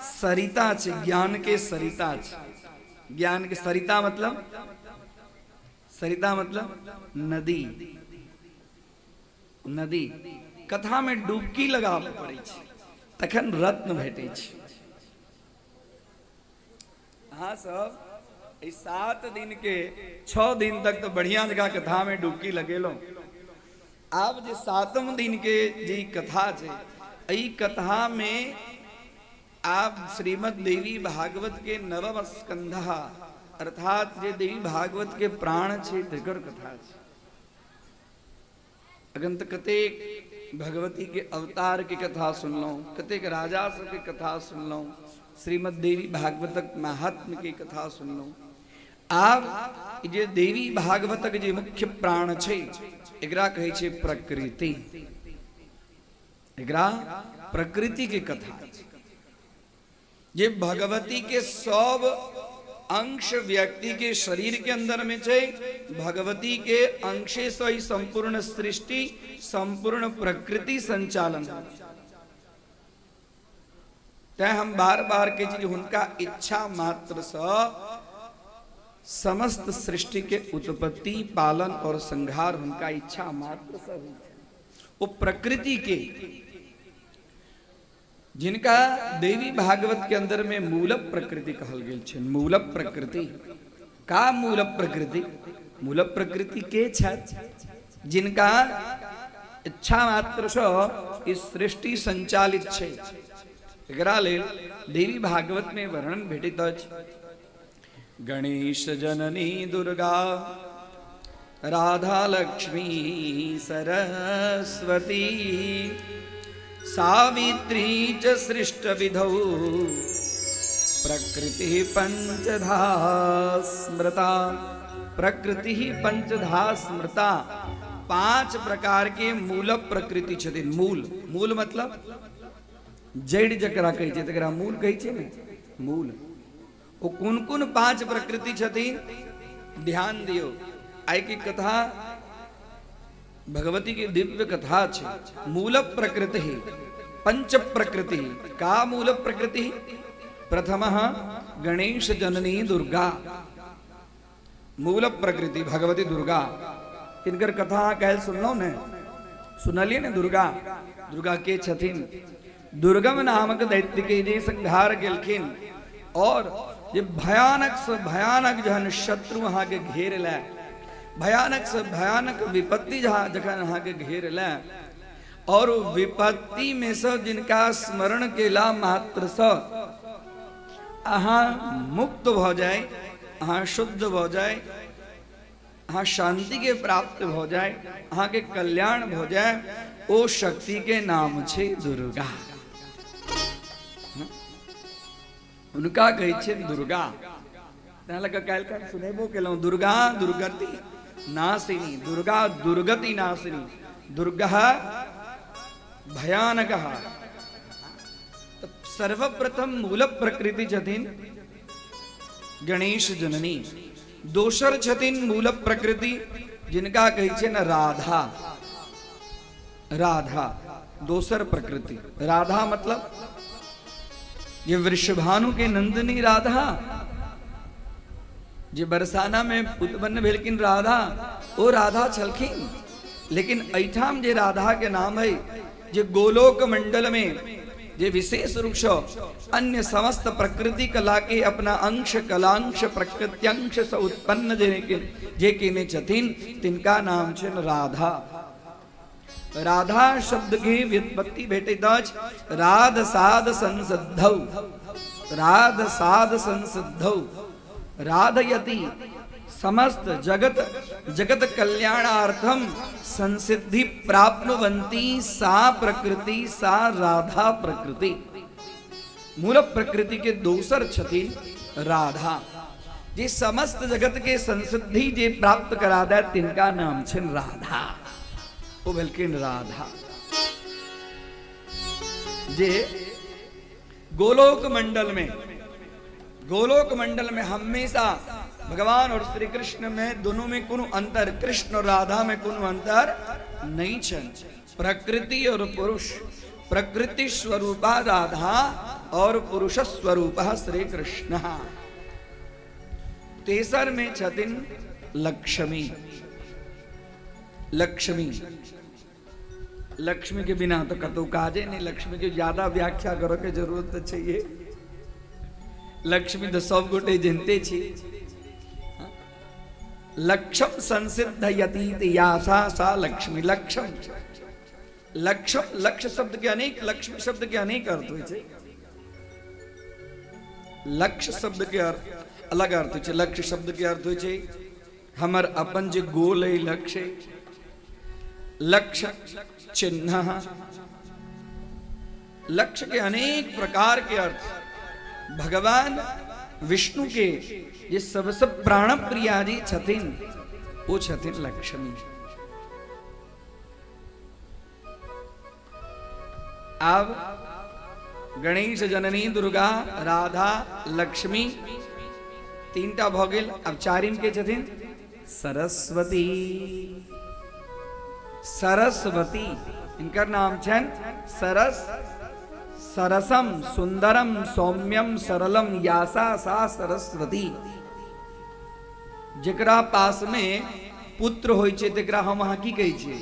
सरिता छे, ज्ञान के सरिता छे। ज्ञान के सरिता मतलब, सरिता मतलब नदी। नदी कथा में डुबकी लगाबे पड़े छे, तखन रत्न भेटे छे। हाँ सब 7 दिन के 6 दिन तक तो बढ़िया जगह कथा में डुबकी लगेलो। आप जे 7वें दिन के जी कथा छे, ई कथा में आप श्रीमद देवी भागवत के नवम स्कंधा अर्थात जे देवी भागवत के प्राण छे तकर कथा छे। अगंत कतेक भगवती के अवतार की कथा सुनलो, कतेक राजा सब की कथा सुनलो, श्रीमद देवी भागवतक महात्म की कथा सुनलो। आप जे देवी भागवतक जे मुख्य प्राण छे एकरा कहे छे प्रकृति। एकरा प्रकृति की कथा। ये भगवती के सब अंश व्यक्ति के शरीर के अंदर में छे। भगवती के अंशे से ही संपूर्ण सृष्टि, संपूर्ण प्रकृति संचालन है। तय हम बार बार के चीज उनका इच्छा मात्र से समस्त सृष्टि के उत्पत्ति, पालन और संहार उनका इच्छा मात्र से हुई। वो प्रकृति के जिनका देवी भागवत के अंदर में मूल प्रकृति कहल गेल छे। मूल प्रकृति का मूल प्रकृति? मूल प्रकृति के छथि जिनका इच्छा मात्र से इस सृष्टि संचालित छे। एकरा लेल देवी भागवत में वर्णन भेटित अछि। गणेश जननी दुर्गा राधा लक्ष्मी सरस्वती सावित्री च सृष्ट विधौ प्रकृति पंचधा स्मृता। प्रकृति पंचधा स्मृता। 5 प्रकार के मूल प्रकृति छथिन। मूल, मूल मतलब जड़ जकरा कहै छै तकरा मूल कहै छै ने। मूल वो कोन कोन 5 प्रकृति छथिन ध्यान दियो। आई की कथा भगवती की दिव्य कथा छे। मूल प्रकृति पंच प्रकृति का मूल प्रकृति? प्रथम गणेश जननी दुर्गा। मूल प्रकृति भगवती दुर्गा। तिनकर कथा कहल सुनलो ने, सुनलिए ने। दुर्गा, दुर्गा के छथिन दुर्गम नामक दैत्य के जे संहार केलखिन और जे भयानक से भयानक जहन शत्रु अहाँ के घेर ले, भयानक से भयानक विपत्ति जखन अहाँ के घेर ले, और विपत्ति में से जिनका स्मरण केला मात्र से अहाँ मुक्त हो जाए, अहाँ शुद्ध हो जाए, अहाँ शांति के प्राप्त हो जाए, अहाँ के कल्याण हो जाए, ओ शक्ति के नाम छे दुर्गा। उनका कहे छे दुर्गा। काल सुनेबो केलौ दुर्गा दुर्गति नाशिनी। दुर्गा दुर्गति नाशिनी। दुर्गा भयानक। तो सर्वप्रथम मूल प्रकृति छथिन गणेश जननी। दोसर छथिन मूल प्रकृति जिनका कहे छे न राधा। राधा दोसर प्रकृति। राधा मतलब ये वृषभानु के नंदिनी राधा, जे बरसाना में उत्पन्न भेलखिन राधा, ओ राधा छलखिन। लेकिन ऐठाम जे राधा के नाम है, जे गोलोक मंडल में जे विशेष रूप से अन्य समस्त प्रकृति कला के अपना अंश कलांश प्रकृत्यंश से उत्पन्न जे केने छथिन, तिनका नाम छे राधा। राधा शब्द की व्युत्पत्ति भेटे दच राध साध संसिद्धौ, राध साध संसिद्धौ, राधयति समस्त जगत जगत कल्याणार्थम संसिद्धि प्राप्नुवन्ति सा प्रकृति, सा राधा प्रकृति। मूल प्रकृति के दोसर छथि राधा, जे समस्त जगत के संसिद्धि जे प्राप्त करा दे तिनका नाम छन राधा। ओ भेलखिन राधा जे गोलोक मंडल में हमेशा भगवान और श्री कृष्ण में दोनों में कोनो अंतर, कृष्ण और राधा में कोनो अंतर नहीं छन। प्रकृति और पुरुष, प्रकृति स्वरूपा राधा और पुरुष स्वरूपा श्री कृष्ण। तेसर में छतिन लक्ष्मी। लक्ष्मी लक्ष्मी के बिना तो कतो काजे नहीं, लक्ष्मी की ज्यादा व्याख्या करो के जरूरत तो चाहिए। लक्ष्मी तो सब गोटे जनते छी। लक्ष्म संसिद्ध यतीति यासा सा लक्ष्मी। लक्ष्म लक्ष्म लक्ष्य शब्द के अनेक, लक्ष्मी शब्द के अनेक अर्थ होय छै। लक्ष्य शब्द के अर्थ अलग अर्थ होय छै। लक्ष्य शब्द के अर्थ होय छै हमर अपन जे गोल है लक्ष्य, लक्ष्य चिन्ह। लक्ष्य के अनेक प्रकार के अर्थ। भगवान विष्णु के ये सबसे प्राण प्रिया जी छथिन, वो छथिन लक्ष्मी। अब गणेश जननी दुर्गा राधा लक्ष्मी तीनटा भ गेल। अब चारिम के छथिन सरस्वती। सरस्वती इनकर नाम छन सरस, सरसम सुंदरम सौम्यम सरलम यासा सा सरस्वती। जेकरा पास में पुत्र होय छै तेकरा हम अहाँ की कहै छियै?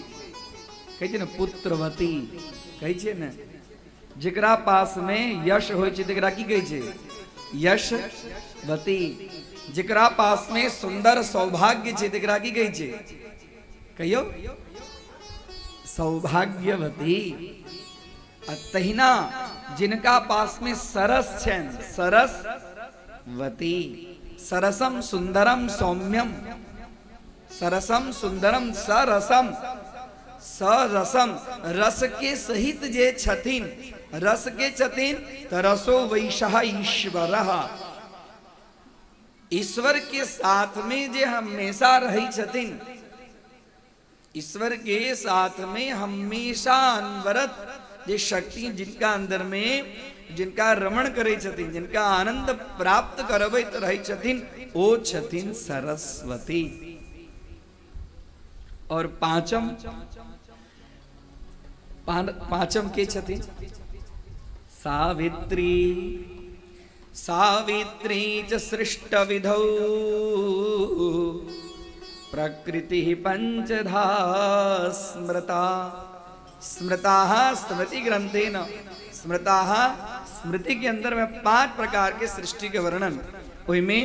कहै छै ने पुत्रवती, कहै छै ने। जेकरा पास में यश होय छै तेकरा की कहै छै? यशवती। जेकरा पास में सुंदर सौभाग्य छै तेकरा की कहै छै? कहियो सौभाग्यवती। तहिना जिनका पास में सरस छन सरसवती। सरसम सुंदरम सौम्यम, सरसम सुंदरम सरसम, सरसम रस के सहित जे छथिन, रस के छथिन त रसो वैशः ईश्वरः। ईश्वर के साथ में जे हमेशा रही छथिन, ईश्वर के साथ में हमेशा अनवरत जे शक्ति जिनका अंदर में, जिनका रमण करे छथिन, जिनका आनंद प्राप्त करबैत रही छथिन, ओ छथिन सरस्वती। और पांचम के छथिन सावित्री। सावित्री च सृष्ट विधौ प्रकृति पंचधा स्मृता। स्मृताः स्मृति ग्रंथेन, स्मृताः स्मृति के अंदर में 5 प्रकार के सृष्टि के वर्णन। में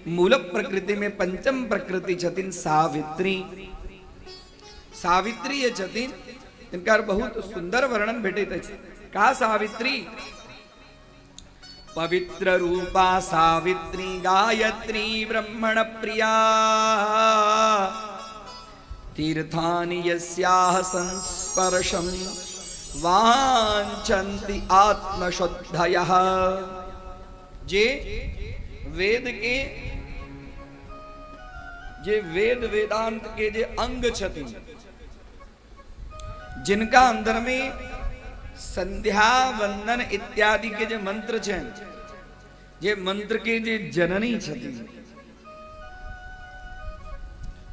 मूल प्रकृति में पंचम प्रकृति छथिन सावित्री। सावित्री ये छथिन इनका बहुत सुंदर वर्णन भेटैत अछि। का सावित्री? पवित्र रूपा सावित्री गायत्री ब्रह्मण प्रिया। तीर्थानि यस्याः संस्पर्शं वाञ्छन्ति आत्मशुद्धयः। जे वेद के, जे वेद वेदांत के जे अंग छथिन, जिनका अंदर में संध्या वंदन इत्यादि के जे मंत्र छन, जे मंत्र के जे जननी छथिन,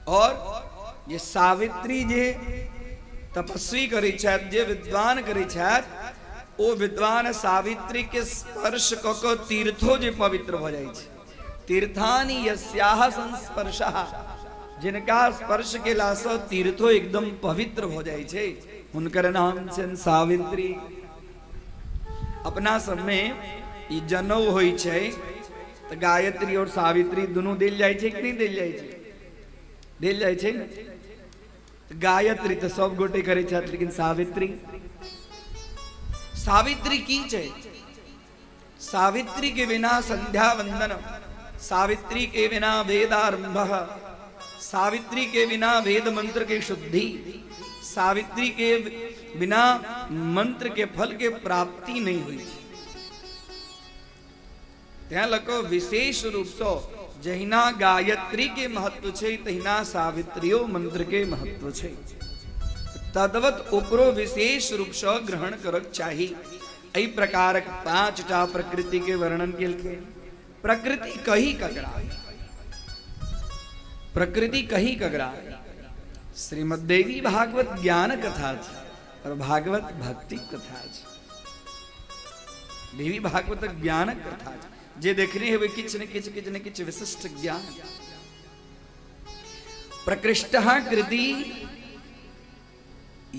और ये सावित्री जे तपस्वी करै छथि, जे विद्वान करै छथि, ओ विद्वान सावित्री के स्पर्श क के तीर्थो जे पवित्र भ जाइ छै। तीर्थानि यस्याः संस्पर्शः, जिनका स्पर्श केला से तीर्थो एकदम पवित्र हो जाइ छै, हुनकर नाम छन सावित्री। अपना सब में ई जनौ होइ छै त गायत्री और सावित्री दोनों देल जाइ छै कि नहीं देल जाइ छै? देल जाइ छै। गायत्री तो सब गोटे करे छथि, लेकिन सावित्री सावित्री की छै? सावित्री के बिना संध्या वंदन, सावित्री के बिना वेदारंभ, सावित्री के बिना वेद मंत्र की शुद्धि, सावित्री के बिना मंत्र के फल के प्राप्ति नहीं हुई। ત્યાં લખો વિશેષ રૂપ સો જહીના ગાયત્રી के महत्व છે તહીના सावित्रियो मंत्र के महत्व છે। तद्वत उपरो विशेष रूप से ग्रहण करक चाहिए। एहि प्रकार 5टा प्रकृति के वर्णन के लिए प्रकृति कही कगड़ा, प्रकृति कही कगड़ा श्रीमद्देवी भागवत ज्ञान कथा और भागवत भक्ति कथा। देवी भागवत ज्ञान कथा जे देखने हुए किच न किच विशिष्ट ज्ञान। प्रकृष्ट कृति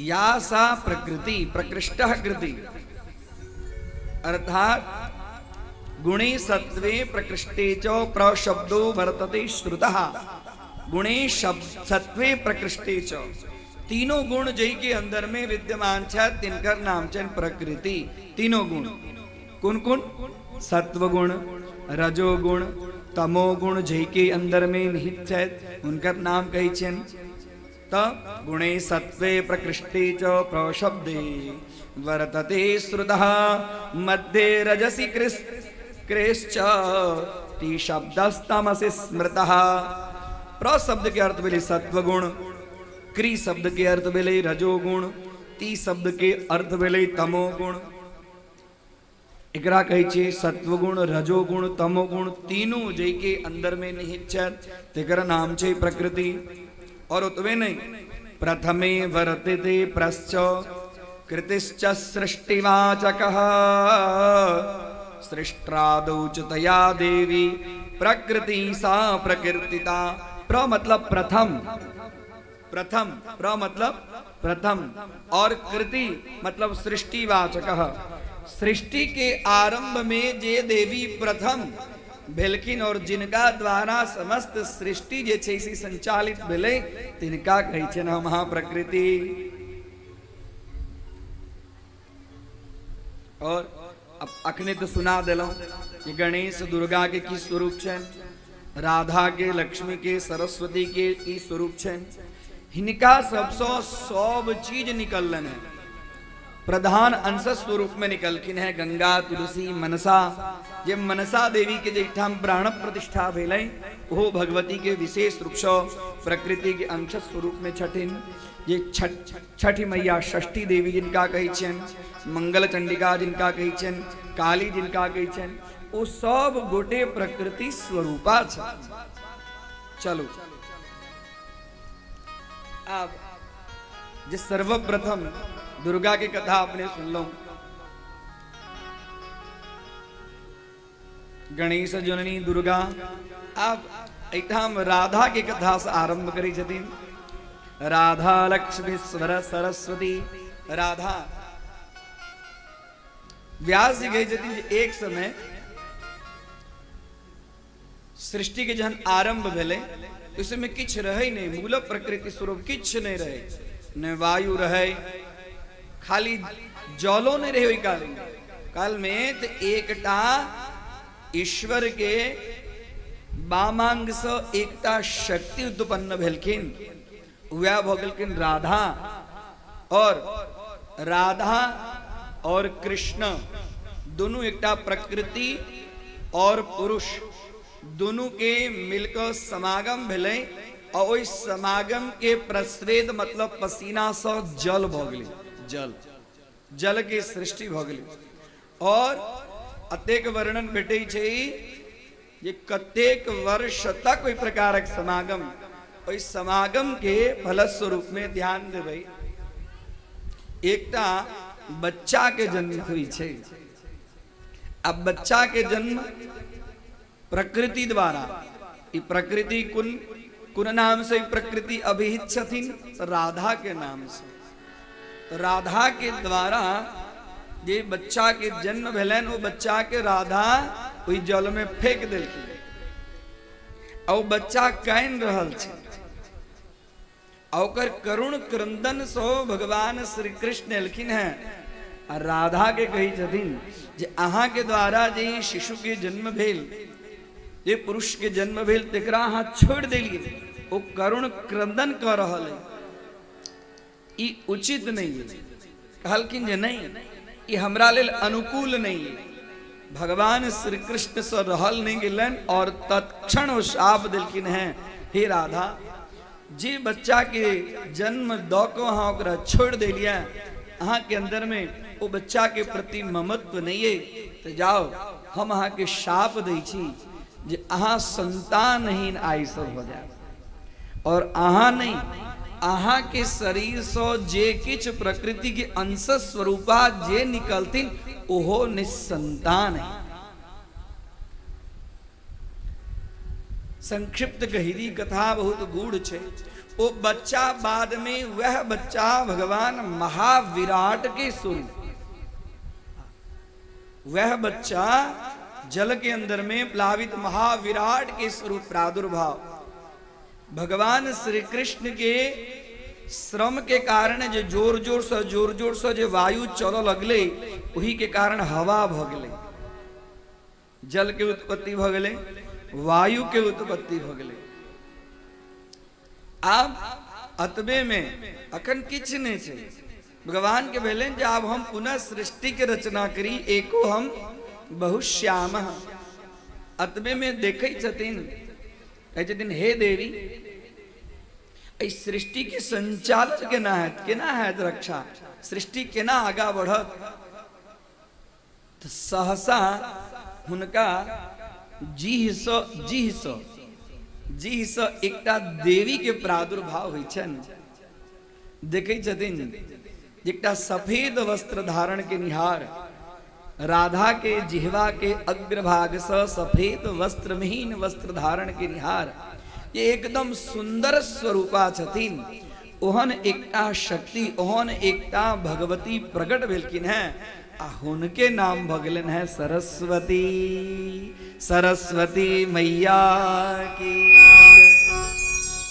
या सा प्रकृति, प्रकृष्ट कृति अर्थात गुणे सत्वे प्रकृष्टे च प्रशब्दो वर्तते श्रुतः। गुणे सत्वे प्रकृष्टे च, तीनों गुण जय के अंदर में विद्यमान है, तिनकर नाम है प्रकृति। तीनों गुण कौन कौन? सत्वगुण, रजोगुण, तमोगुण जय के अंदर में निहित है, उनका नाम कही छे। तब गुणे सत्वे प्रकृष्टे च प्रशब्दे वर्तते श्रुतः। मध्ये रजसि कृश्च ती शब्दस्तमसि स्मृतः। प्र शब्द के अर्थ मिले सत्वगुण, क्री शब्द के अर्थ मिले रजोगुण, ती शब्द के अर्थ मिले तमोगुण। एकरा कही छे सत्वगुण, रजोगुण, तमोगुण तीनों जय के अंदर में निहित है, तेकर नाम छे प्रकृति। और उतवे नहीं, प्रथमे वर्तते प्रश्च कृतिश्च सृष्टिवाचकः। सृष्टादौ च तया देवी प्रकृति सा प्रकृतिता। प्र मतलब प्रथम, प्रथम प्र मतलब प्रथम, और कृति मतलब सृष्टिवाचकः। सृष्टि के आरंभ में जे देवी प्रथम भेलखिन और जिनका द्वारा समस्त सृष्टि जे छै से संचालित भेलै, तिनका कहै छै न महाप्रकृति। और अब अखने तो सुना देलौं कि गणेश दुर्गा के की स्वरूप छन, राधा के, लक्ष्मी के, सरस्वती के की स्वरूप छन। हिनका सबसे सब चीज निकलन है, प्रधान अंश स्वरूप में निकलखिन है गंगा, तुलसी, मनसा। जे मनसा देवी के जेठाम प्राण प्रतिष्ठा भेलै, वो भगवती के विशेष रूप से प्रकृति के अंश स्वरूप में छठिन। ये छठी मैया, षष्ठी देवी जिनका कही छन, मंगल चंडिका जिनका कही छन, काली जिनका कही छन, वो सब गोटे प्रकृति स्वरूपा छ। चलो अब जे सर्वप्रथम दुर्गा की कथा आपने सुन लो। गणेश जननी दुर्गा। अब एठाम राधा की कथा से आरंभ करी छथिन। राधा लक्ष्मी सरस्वती। राधा व्यास जी गई छथिन एक समय सृष्टि के जहन आरंभ भेले, उसमें किछ रहे नहीं, मूल प्रकृति स्वरूप किछ नहीं रहे, न वायु रहे, खाली जलो नहीं रहे। काल में तो एकटा ईश्वर के वामांग से एकटा शक्ति उत्पन्न भेलखिन, वह भगलखिन राधा। और राधा और कृष्ण दोनों एकटा प्रकृति और पुरुष दोनों के मिलकर समागम भेले, और ओइ समागम के प्रस्वेद मतलब पसीना से जल भगले, जल जल के सृष्टि भगली। और अतेक वर्णन भेटे छे ये कतेक वर्ष तक कोई प्रकारक समागम, ओइ समागम के फलस्वरूप में ध्यान देबै एकटा बच्चा के जन्म हुई छे। अब बच्चा के जन्म प्रकृति द्वारा, ई प्रकृति कुन नाम से प्रकृति अभिहित छथिन? राधा के नाम से। तो राधा के द्वारा जे बच्चा के जन्म भेलन, वो बच्चा के राधा ओइ जल में फेंक देलखिन, और बच्चा काइन रहल छे। और करुण क्रंदन सो भगवान श्री कृष्ण एलखिन है और राधा के कही छथिन जे अहाँ के द्वारा जे शिशु के जन्म भेल, जे पुरुष के जन्म भेल तेकरा अहाँ छोड़ देलिए, वो करुण क्रंदन कर रहल है, ई उचित नहीं है। कहलखिन जे नहीं, ई हमरा लेल अनुकूल नहीं है। भगवान श्री कृष्ण से रहल नहीं गेलन और तत्क्षण वो शाप दिलखिन है, हे राधा जे बच्चा के जन्म द को अहाँ ओकरा छोड़ देलिया, अहाँ के अंदर में वो बच्चा के प्रति ममत्व नहीं है, तो जाओ हम अहाँ के शाप दै छी जे अहाँ संतानहीन आयुषर हो जाए। और अहाँ नहीं, अहाँ के शरीर से जे किछ प्रकृति के अंश स्वरूपा जे निकलतिन ओहो निसंतान है। संक्षिप्त कहिरी कथा बहुत गूढ़ छे। वो बच्चा बाद में वह बच्चा भगवान महाविराट के स्वरूप, वह बच्चा जल के अंदर में प्लावित महाविराट के स्वरूप प्रादुर्भाव। भगवान श्री कृष्ण के श्रम के कारण जो जोर जोर से जो वायु चलो लगले, वही के कारण हवा भगले, जल के उत्पत्ति भगले, वायु के उत्पत्ति भगले। आप अतबे में अखन किछ नहीं छे, भगवान के भेलें जे आब हम पुनः सृष्टि के रचना करी, एको हम बहुश्याम। अतबे में देखे छथिन, कहे छथिन हे देवी इस सृष्टि के संचालन केना है रक्षा, सृष्टि केना आगा बढ़त। तो सहसा हुनका जी स एकटा देवी के प्रादुर्भाव होइ छन। देखे छथिन एकटा सफेद वस्त्र धारण के निहार, राधा के जिह्वा के अग्रभाग से सफेद वस्त्रहीन वस्त्र धारण के निहार, ये एकदम सुंदर स्वरूपा छथिन। ओहन एकटा शक्ति, ओहन एकटा भगवती प्रकट भेलखिन है, आ हुनके नाम भगलन है सरस्वती। सरस्वती मैया की,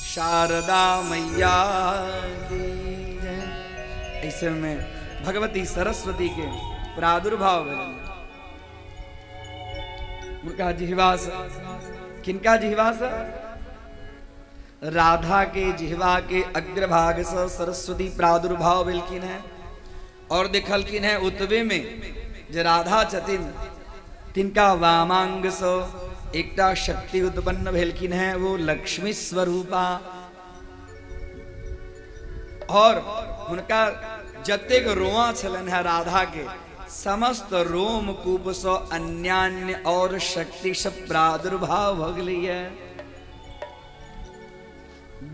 शारदा मैया की जय। ऐसे में भगवती सरस्वती के प्रादुर्भाव भेलन। उनका जिह्वास, किनका जिह्वास? राधा के जिह्वा के अग्रभाग से सरस्वती प्रादुर्भाव भेलखिन है। और देखलखिन है उतबे में जे राधा छथिन, तिनका वामांग से एकटा शक्ति उत्पन्न भेलखिन है, वो लक्ष्मी स्वरूपा। और हुनका जतेक रोआ छलन है राधा के, समस्त रोम कूप से अन्यान्य और शक्ति से प्रादुर्भाव भगली है।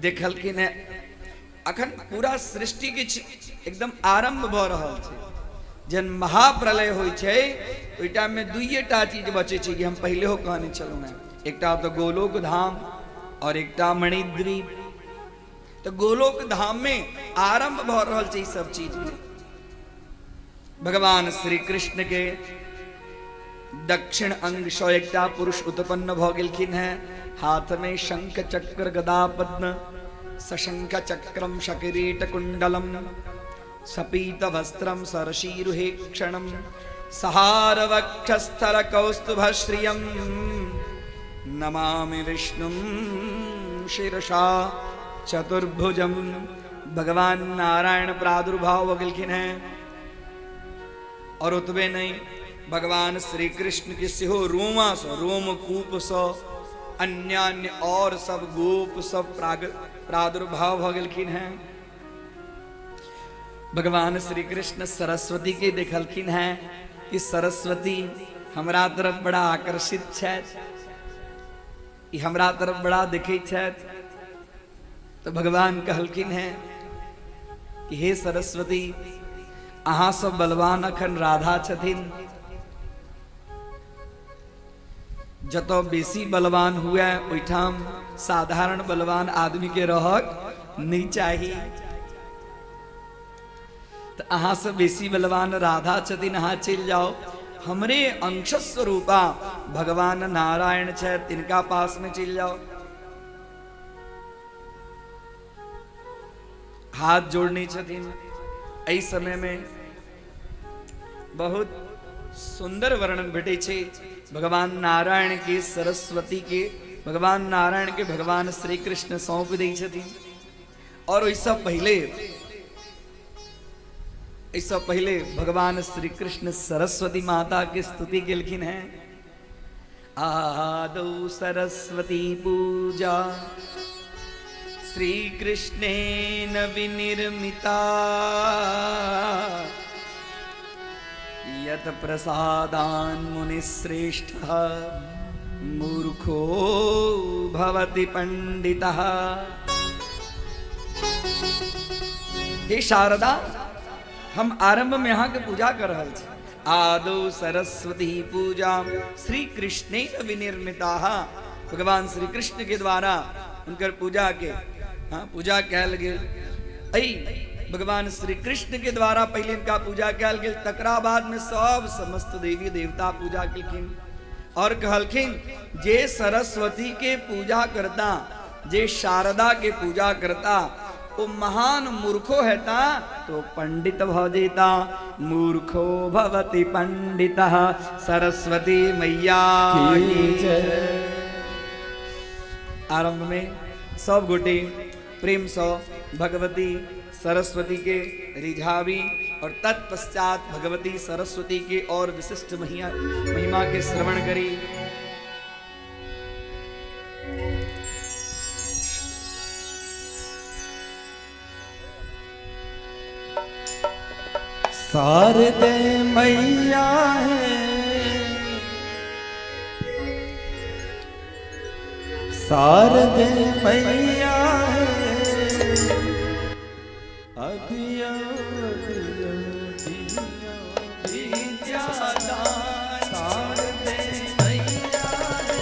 देखलखिन है अखन पूरा सृष्टि के एकदम आरंभ भ रहल छै। जन महाप्रलय होइ छै ओइ टाइम में दुइटा चीज बचे छै कि हम पहले हो कहने चलू हैं, एकटा तो गोलोक धाम और एकटा मणिद्वीप। तो गोलोक धाम में आरंभ भ रहल छै सब चीज में। भगवान श्री कृष्ण के दक्षिण अंग से एकटा पुरुष उत्पन्न भ गेलखिन है, हाथ में शंख चक्र गदा पद्म, सशंख चक्रम शकिरीट कुंडलम, सपीत वस्त्रम सरशीरुहे क्षणम, सहार वक्षस्थल कौस्तुभश्रियम, नमामि विष्णुम शिरसा चतुर्भुजम। भगवान नारायण प्रादुर्भाव हो गेलखिन है। और उतबे नहीं, भगवान श्री कृष्ण के सेहो रोमा से, रोमकूप से अन्यान्य और सब गोप सब प्रादुर्भाव हो गेलखिन है। भगवान श्री कृष्ण सरस्वती के देखलखिन है कि सरस्वती हमरा तरफ बड़ा आकर्षित छथि, ई हमरा तरफ बड़ा देखै छथि। तो भगवान कहलखिन है कि हे सरस्वती, अहाँ सब बलवान अखन राधा छथिन, जतो बेसी बलवान हुए ओइठाम साधारण बलवान आदमी के रहक नहीं चाहिए। तो अहाँ से बेसी बलवान राधा छथिन, अहाँ चल जाओ, हमरे अंश स्वरूपा भगवान नारायण छै, तिनका पास में चल जाओ। हाथ जोड़नी छथिन। एहि समय में बहुत सुंदर वर्णन भेटे छे भगवान नारायण के, सरस्वती के, भगवान नारायण के भगवान श्री कृष्ण सौंप दै छथिन। और इससे पहले भगवान श्री कृष्ण सरस्वती माता की स्तुति केलखिन है। आदौ सरस्वती पूजा श्री कृष्णेन विनिर्मिता यत प्रसादान् मुनिश्रेष्ठः मूर्खो भवति पंडितः। हे शारदा, हम आरंभ में यहाँ के पूजा कर रहे थे। आदौ सरस्वती पूजा श्री कृष्णेन विनिर्मिता, भगवान श्री कृष्ण के द्वारा उनकर पूजा के पूजा कैल गेल। भगवान श्री कृष्ण के द्वारा पहले इनका पूजा कैल गेल, तकरा बाद में सब समस्त देवी देवता पूजा केलखिन और कहलखिन जे सरस्वती के पूजा करता, जे शारदा के पूजा करता, वो महान मूर्खो हेता तो पंडित भ जेता। मूर्खो भवति पंडितः। सरस्वती मैया की जय। आरंभ में सब गोटे प्रेम से भगवती सरस्वती के रिझावी और तत्पश्चात भगवती सरस्वती के और विशिष्ट महिमा के श्रवण करी। शारदे मैया है, शारदे मैया है, अभियो दियो दियो विद्यादान। शारदे मैया है,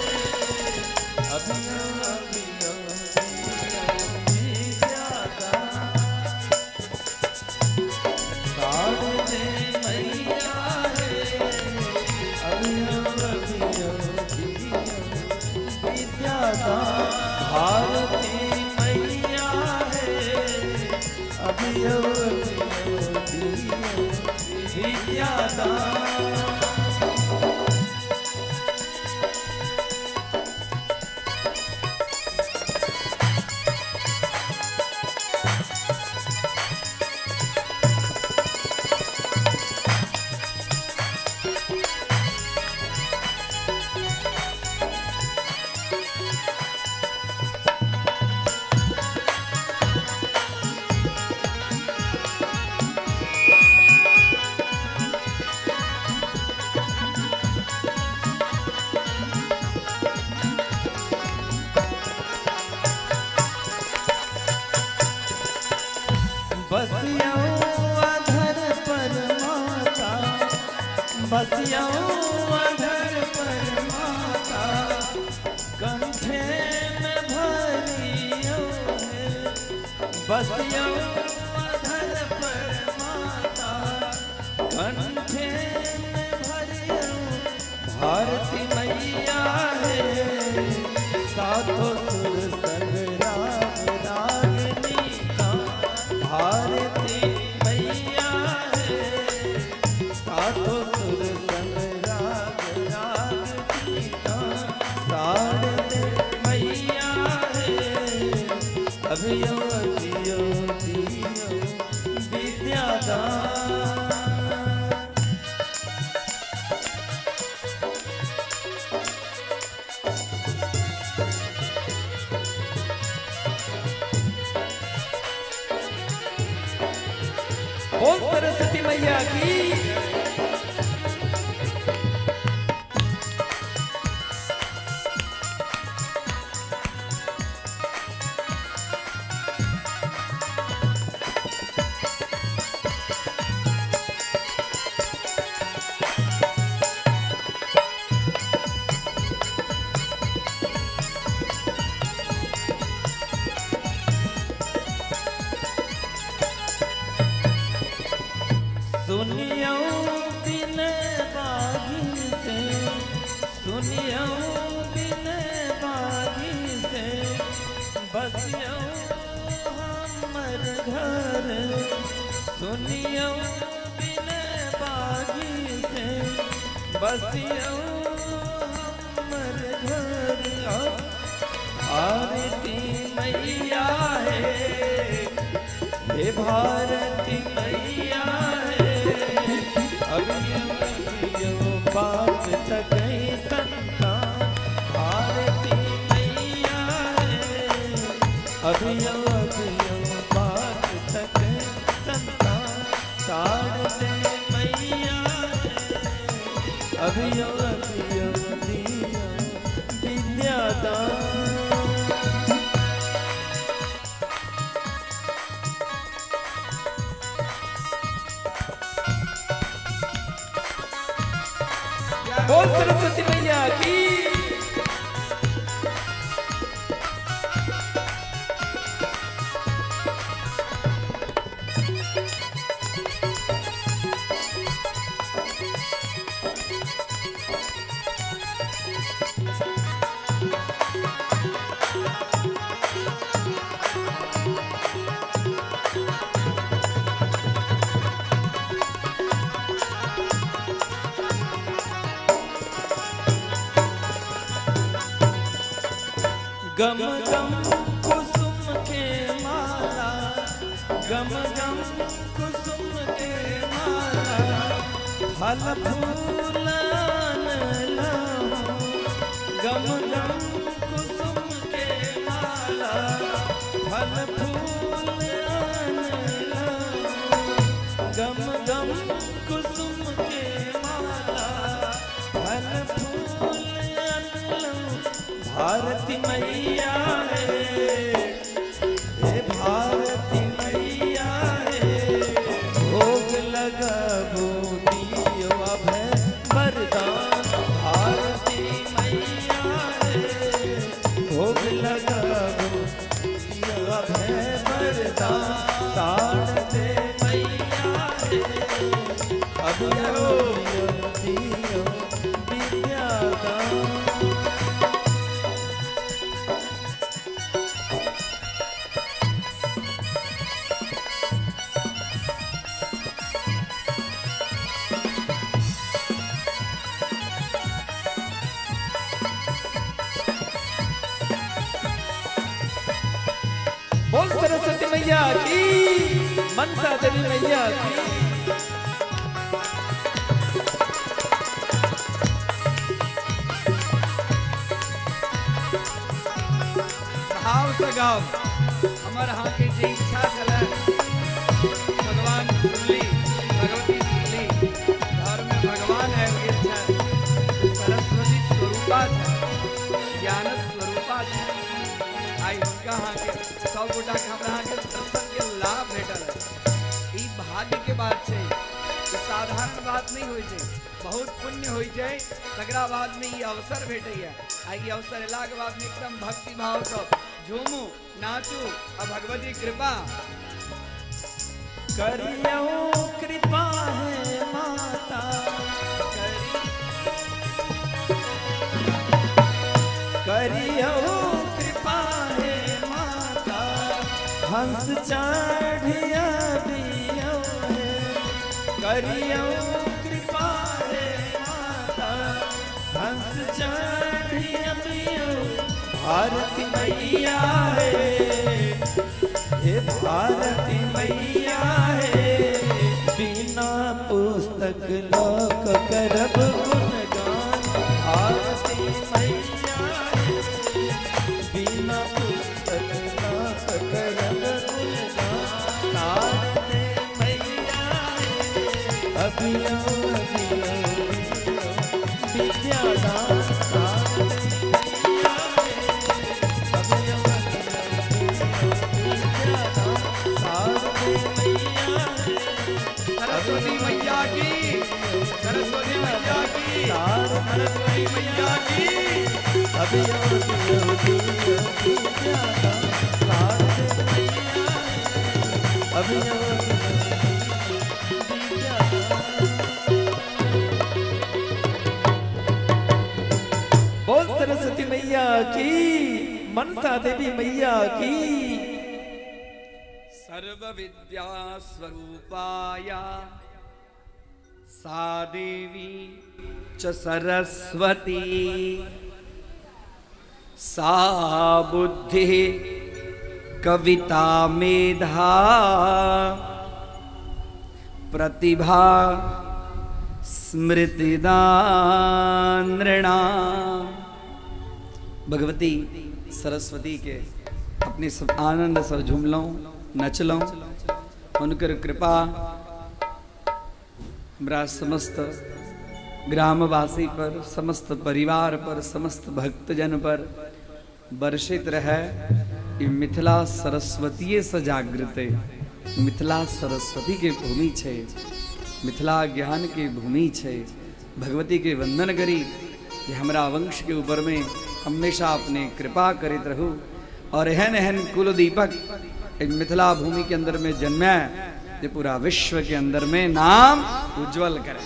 अभियो दियो दियो विद्यादान। शारदे मैया है, अभियो दियो दियो विद्यादान। भारती मैया है, अभियो दियो दियो विद्यादान। बसियो अधर पर माता, बसियो अधर पर माता, कंठे में भरियो है। बसियो अधर पर माता, कंठे में भरियो। भारती मैया है, सातों सुर संग राग रागिनी का। भारती मैया है, सातों सुर संग राग रागिनी का। शारदे मैया है, अभियो दियो दियो विद्यादान। बोल सरस्वती मैया की। सुनियो बिन बागी से, सुनियो बिन बागी से, बसियो हमर घर सुनियो बिन बागी से बसियो हमर घर भारती मैया है हे भारती मैया है अभियो बाप तक संतान भारती मैया है अभियो बाप तक संतान सारदे मैया है अभियो दियो विद्यादान बोल सरस्वती मैया की गम गम कुसुम के माला गम गम कुसुम के माला फल फूल लाऊं गम गम कुसुम के माला फल फूल लाऊं गम गम कुसुम के माला फल फूल लाऊं भारती मैया है हे भारती मैया है भोग लगा दियो अभय वरदान भारती मैया है भोग लगा दियो अभय वरदान सारदे मैया है अभियो दियो विद्यादान बोल सरस्वती मैया की मनसा देवी मैया की भाव से गाओ हमर हाँ के जे इच्छा चले भगवान सुनली भगवती सुनली घर में भगवान है इच्छा सरस्वती स्वरूपा ज्ञान स्वरूपा आई उनका हाँ के सब गोटा के हमरा हाँ के दर्शन के लाभ भेटल है ई भाग्य के बात है साधारण बात नहीं होई छै बहुत पुण्य होई छै तकरा बाद में ई अवसर भेटै है आ ई अवसर एला के बाद में एकदम भक्ति भाव से झूमू नाचू आ भगवती कृपा करियो कृपा है माता करियो कृपा है माता हंस चढ़िया दियो है करियो कृपा है माता हंस चढ़िया दियो भारती मैया है हे भारती मैया है बिना पुस्तक लोक करब गुणगान भारती मैया है बिना पुस्तक लोक करब गुणगान सारदे मैया है अभियो विद्यादान सारदे मैया है अभियो सरस्वती मैया की सरस्वती मैया की सरस्वती मैया की अभियो सारदे मैया है अभियो बोल सरस्वती मैया की मनसा देवी मैया की सर्वविद्या स्वरूपाया सा देवी च सरस्वती सा बुद्धि कविता मेधा प्रतिभा स्मृतिदान नृणाम। भगवती सरस्वती के अपने सब आनंद सब झूम लो नच लो। उनकर कृपा हमरा समस्त ग्रामवासी पर, समस्त परिवार पर, समस्त भक्तजन पर वर्षित रहे। ये मिथिला सरस्वती से जागृत है। मिथिला सरस्वती के भूमि छे, मिथिला ज्ञान के भूमि छे। भगवती के वंदन करी कि हमरा वंश के ऊपर में हमेशा अपने कृपा करित रहू और एहन एहन कुल दीपक एक मिथिला भूमि के अंदर में जन्मे जो पूरा विश्व के अंदर में नाम उज्जवल करे।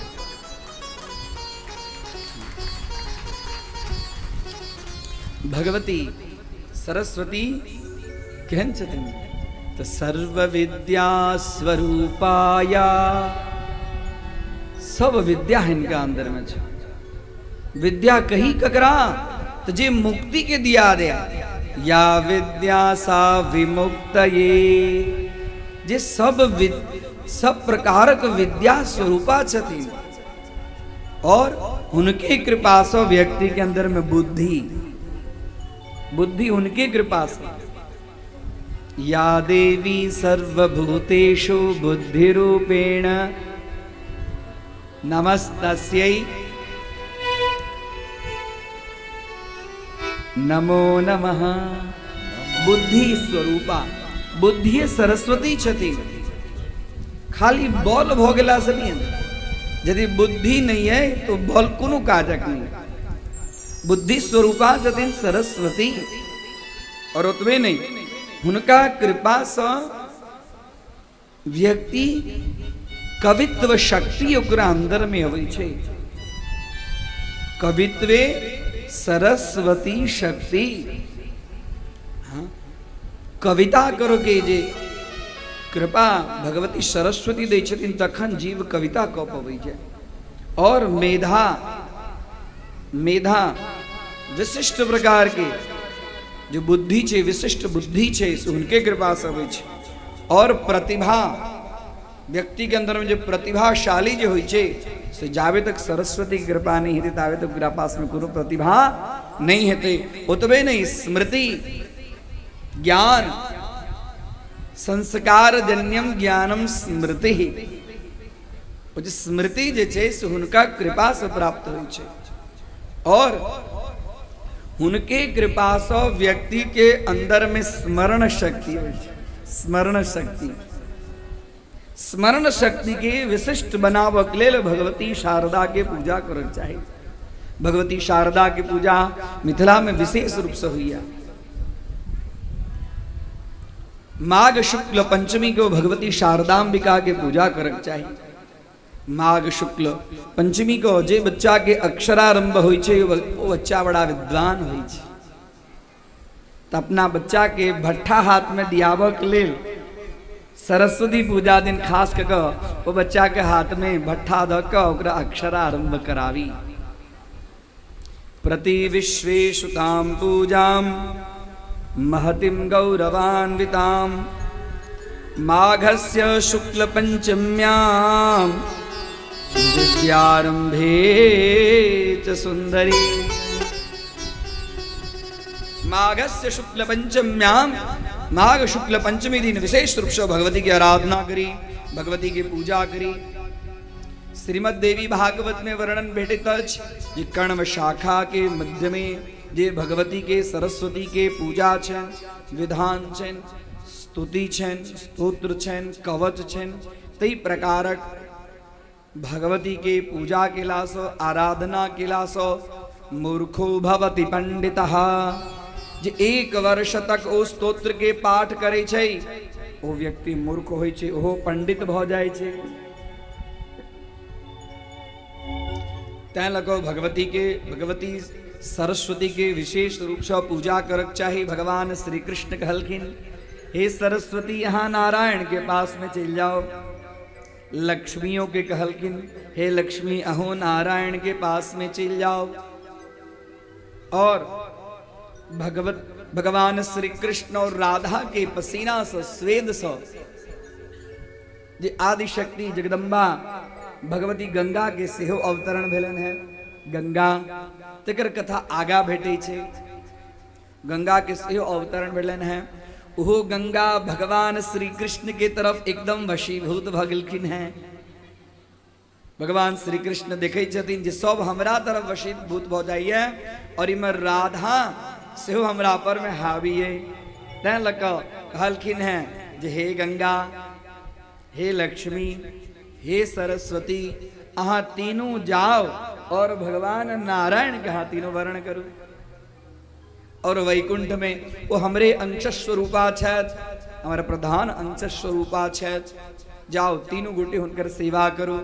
भगवती सरस्वती कहन छथिन तो सर्व विद्या स्वरूपाया, सब विद्या इनका अंदर में छे। विद्या कही ककरा तो जे मुक्ति के दिया दे, या विद्या सा विमुक्त ये, जे सब प्रकारक विद्या स्वरूपा छथि और उनके कृपा से व्यक्ति के अंदर में बुद्धि उनके कृपा से। या देवी सर्वभूतेषु बुद्धि रूपेण नमस्तस्यै नमो नमः। बुद्धि स्वरूपा, बुद्धि सरस्वती छथि। खाली बल भ गेला से नहीं, यदि बुद्धि नहीं है तो बल कोनो काजक नहीं। बुद्धि स्वरूपा छथिन सरस्वती और ओतबे नहीं, हुनका कृपा से व्यक्ति कवित्व शक्ति ओकरा अंदर में अबै छै। कवित्वे सरस्वती शक्ति। हाँ? कविता करो के जे कृपा भगवती सरस्वती दै छथिन तखन जीव कविता कऽ पबै छै। और मेधा विशिष्ट प्रकार के जो बुद्धि छे, विशिष्ट बुद्धि छे, से उनके कृपा से अबै छै। और प्रतिभा, व्यक्ति के अंदर में जो प्रतिभाशाली जो होय छे से जावे तक सरस्वती की कृपा नहीं हेते तावे तक ओकरा पास में कोनो प्रतिभा नहीं हेते। ओतबे नहीं, स्मृति ज्ञान संस्कार जन्यम ज्ञानम स्मृति, वो जो स्मृति जे छे से हुनका कृपा से प्राप्त होय छे। और उनके कृपा से व्यक्ति के अंदर में स्मरण शक्ति होय छे। स्मरण शक्ति के विशिष्ट बनावक लेल भगवती शारदा के पूजा करक चाही। भगवती शारदा की पूजा मिथिला में विशेष रूप से हुई है। माघ शुक्ल पंचमी को भगवती शारदाम्बिका के पूजा करक चाही। माघ शुक्ल पंचमी को जे बच्चा के अक्षरारंभ होय छे वो बच्चा बड़ा विद्वान होय छे। तो अपना बच्चा के भट्ठा हाथ में दियावक लेल सरस्वती पूजा दिन खास कर वो बच्चा के हाथ में भट्ठा द के ओकरा अक्षरारंभ करावी। प्रति विश्वेषु ताम पूजाम महतिम गौरवान्विताम माघस्य शुक्ल पंचम्याम विद्यारंभे च सुंदरी। माघस्य शुक्ल पंचम्याम, माघ शुक्ल पंचमी दिन विशेष रूप से भगवती की आराधना करी, भगवती की पूजा करी। श्रीमद देवी भागवत में वर्णन भेटित अछि कण्व शाखा के मध्य में जे भगवती के सरस्वती के पूजा छन, विधान छन, स्तुति छन, स्तोत्र छन, कवच छन। तई प्रकारक भगवती के पूजा केला सो, आराधना केला सो मूर्खो भवति पंडितः। जे एक वर्ष तक ओ स्तोत्र के पाठ करे छे ओ व्यक्ति मूर्ख होय छे, ओहो पंडित भ जाय छे। तैं लगो भगवती सरस्वती के विशेष रूप से पूजा करक चाही। भगवान श्री कृष्ण कहलखिन हे सरस्वती यहाँ नारायण के पास में चल जाओ। लक्ष्मियों के कहलकिन हे लक्ष्मी अहो नारायण के पास में चल जाओ। और भगवान श्री कृष्ण और राधा के पसीना से स्वेद से जे आदि शक्ति जगदम्बा भगवती गंगा के सेहो अवतरण भेलन है। गंगा तकर कथा आगा भेटे छे। गंगा के सेहो अवतरण भेलन है। ओहो गंगा भगवान श्री कृष्ण के तरफ एकदम वशीभूत भ गेलखिन है। भगवान श्री कृष्ण देखे छथिन जे सब हमरा तरफ वशीभूत भ जाइए और इमर राधा सेहो हमरा पर में हावी है। तैं लक कहलखिन है जे हे गंगा, हे लक्ष्मी, हे सरस्वती, अहाँ तीनों जाओ और भगवान नारायण के हाँ तीनों वर्ण करो। और वैकुंठ में वो हमरे अंश स्वरूपा छथि, हमारे प्रधान अंश स्वरूपा छथि। जाओ तीनों गोटे हुनकर सेवा करो।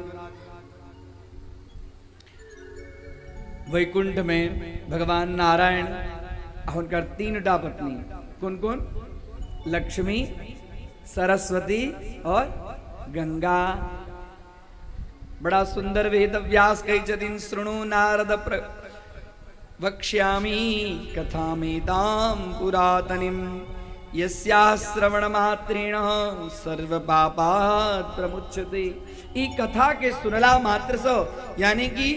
वैकुंठ में भगवान नारायण हुनकर तीनटा पत्नी कौन कौन? लक्ष्मी, सरस्वती और गंगा। बड़ा सुंदर वेद व्यास कही जदिन शृणु नारद वक्ष्यामि कथामेतां पुरातनीं यस्याः श्रवण मात्रेण सर्व पापात् प्रमुच्यते। ई कथा के सुनला मात्र से यानी कि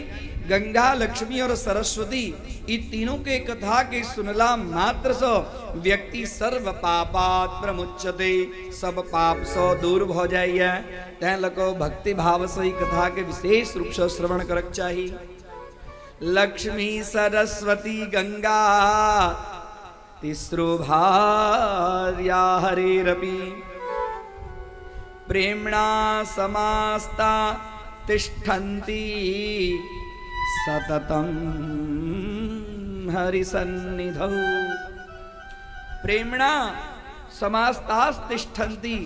गंगा, लक्ष्मी और सरस्वती ई तीनों के कथा के सुनला मात्र से व्यक्ति सर्व पापात् प्रमुच्यते, सब पाप से दूर हो जाइए। तैं लको भक्ति भाव से कथा के विशेष रूप से श्रवण करक चाहिए। लक्ष्मी सरस्वती गंगा तिस्रो भार्या हरेरपि प्रेम्णा समास्ता तिष्ठन्ति सततं हरिसन्निधौ। प्रेम्णा समास्तास तिष्ठन्ति,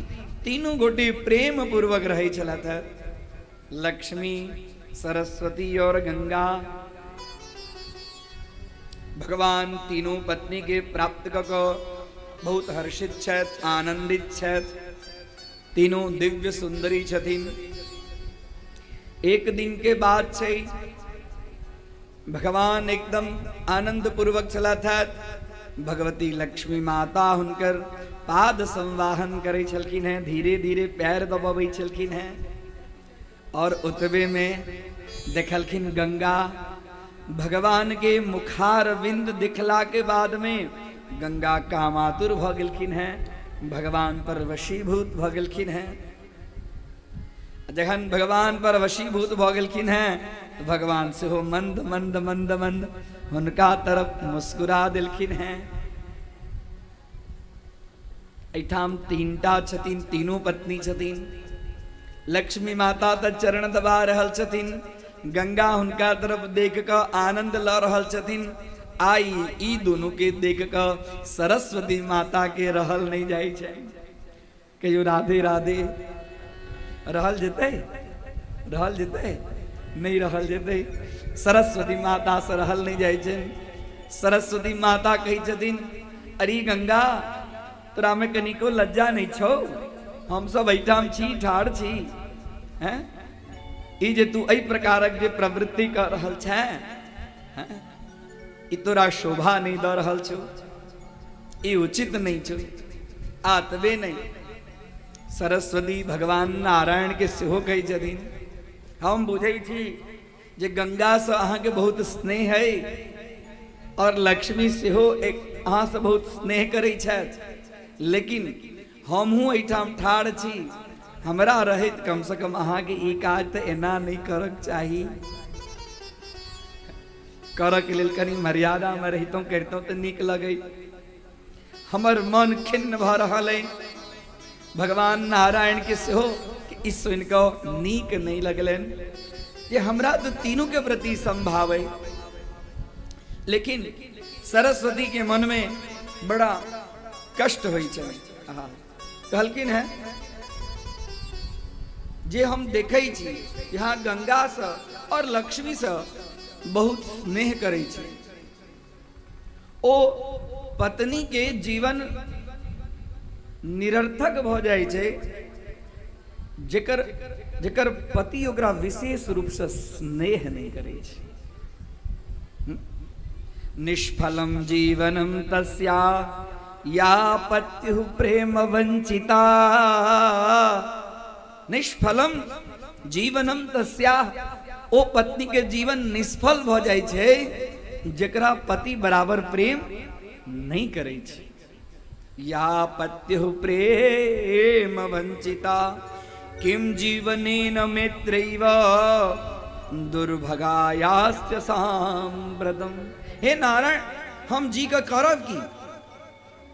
तीनों गोटे प्रेम पूर्वक रहे चलत है। लक्ष्मी, सरस्वती और गंगा भगवान तीनों पत्नी के प्राप्त क बहुत हर्षित छथि, आनंदित छथि। तीनों दिव्य सुंदरी छथिन। एक दिन के बाद से भगवान एकदम आनंद पूर्वक चला था। भगवती लक्ष्मी माता हुनकर पाद संवाहन करे छलखिन है, धीरे धीरे पैर दबाबै छलखिन है। और उतबे में देखलखिन गंगा। भगवान के मुखार विंद दिखला के बाद में गंगा कामातुर भ गेलखिन है, भगवान पर वशीभूत भ गेलखिन है। जखन भगवान पर वशीभूत भ गेलखिन है तो भगवान से हो मंद मंद मंद मंद हुनका तरफ मुस्कुरा दिलखिन है। एठाम तीनटा छथिन, तीनों पत्नी छथिन। लक्ष्मी माता त चरण दबा रहल छथिन, गंगा हुनका तरफ देख कर आनंद ल रहल छथिन। आई ई दोनों के देख कर सरस्वती माता के रहल नहीं जाय छै। कहियो राधे राधे रहल जेतै? रहल जेतै? नहीं रहल जेतै। सरस्वती माता से रहल नहीं जाय छै। सरस्वती माता कही छथिन, अरे गंगा तोरा में कनिको लज्जा नहीं छौ? हम सब एठाम छी, ठाड़ छी हैं? ई जे तू एहि प्रकारक जे प्रवृत्ति कर रहल छै, ई तोरा शोभा नहीं द रहल छौ, ई उचित नहीं छौ, आतबे नहीं। सरस्वती भगवान नारायण के सेहो कही छथिन, हम बुझै छी जे गंगा से अहाँ के बहुत स्नेह है और लक्ष्मी सेहो एक अहाँ से बहुत स्नेह करै छथि, लेकिन हमहूँ एहिठाम ठाड़ छी। हमरा रहैत कम से कम अहाँ के ई काज तो एना नहीं करक चाही। करक लेल कनी मर्यादा में रहितों करितों तो नीक लगे। हमर मन खिन्न भ रहल है। भगवान नारायण के सेहो ई सुनि कऽ नीक नहीं लगलन जे हमरा तो तीनों के प्रति संभाव है, लेकिन सरस्वती के मन में बड़ा कष्ट होइ छै। कहलखिन है जे हम देखै छी यहाँ गंगा से और लक्ष्मी से बहुत स्नेह करै छी, ओ पत्नी के जीवन निरर्थक भ जाय छै जेकर जेकर पति ओकरा विशेष रूप से स्नेह नहीं करे छै। निष्फलम जीवनम तस्या या पत्यु प्रेम वंचिता। निष्फलम जीवनम तस्या, ओ पत्नी के जीवन निष्फल भ जाय छै जेकरा पति बराबर प्रेम नहीं करे छै। या पत्यु प्रेम वंचिता किम जीवनेन मित्रैव दुर्भगायाश्च सांप्रतम। हे नारायण, हम जी का करब की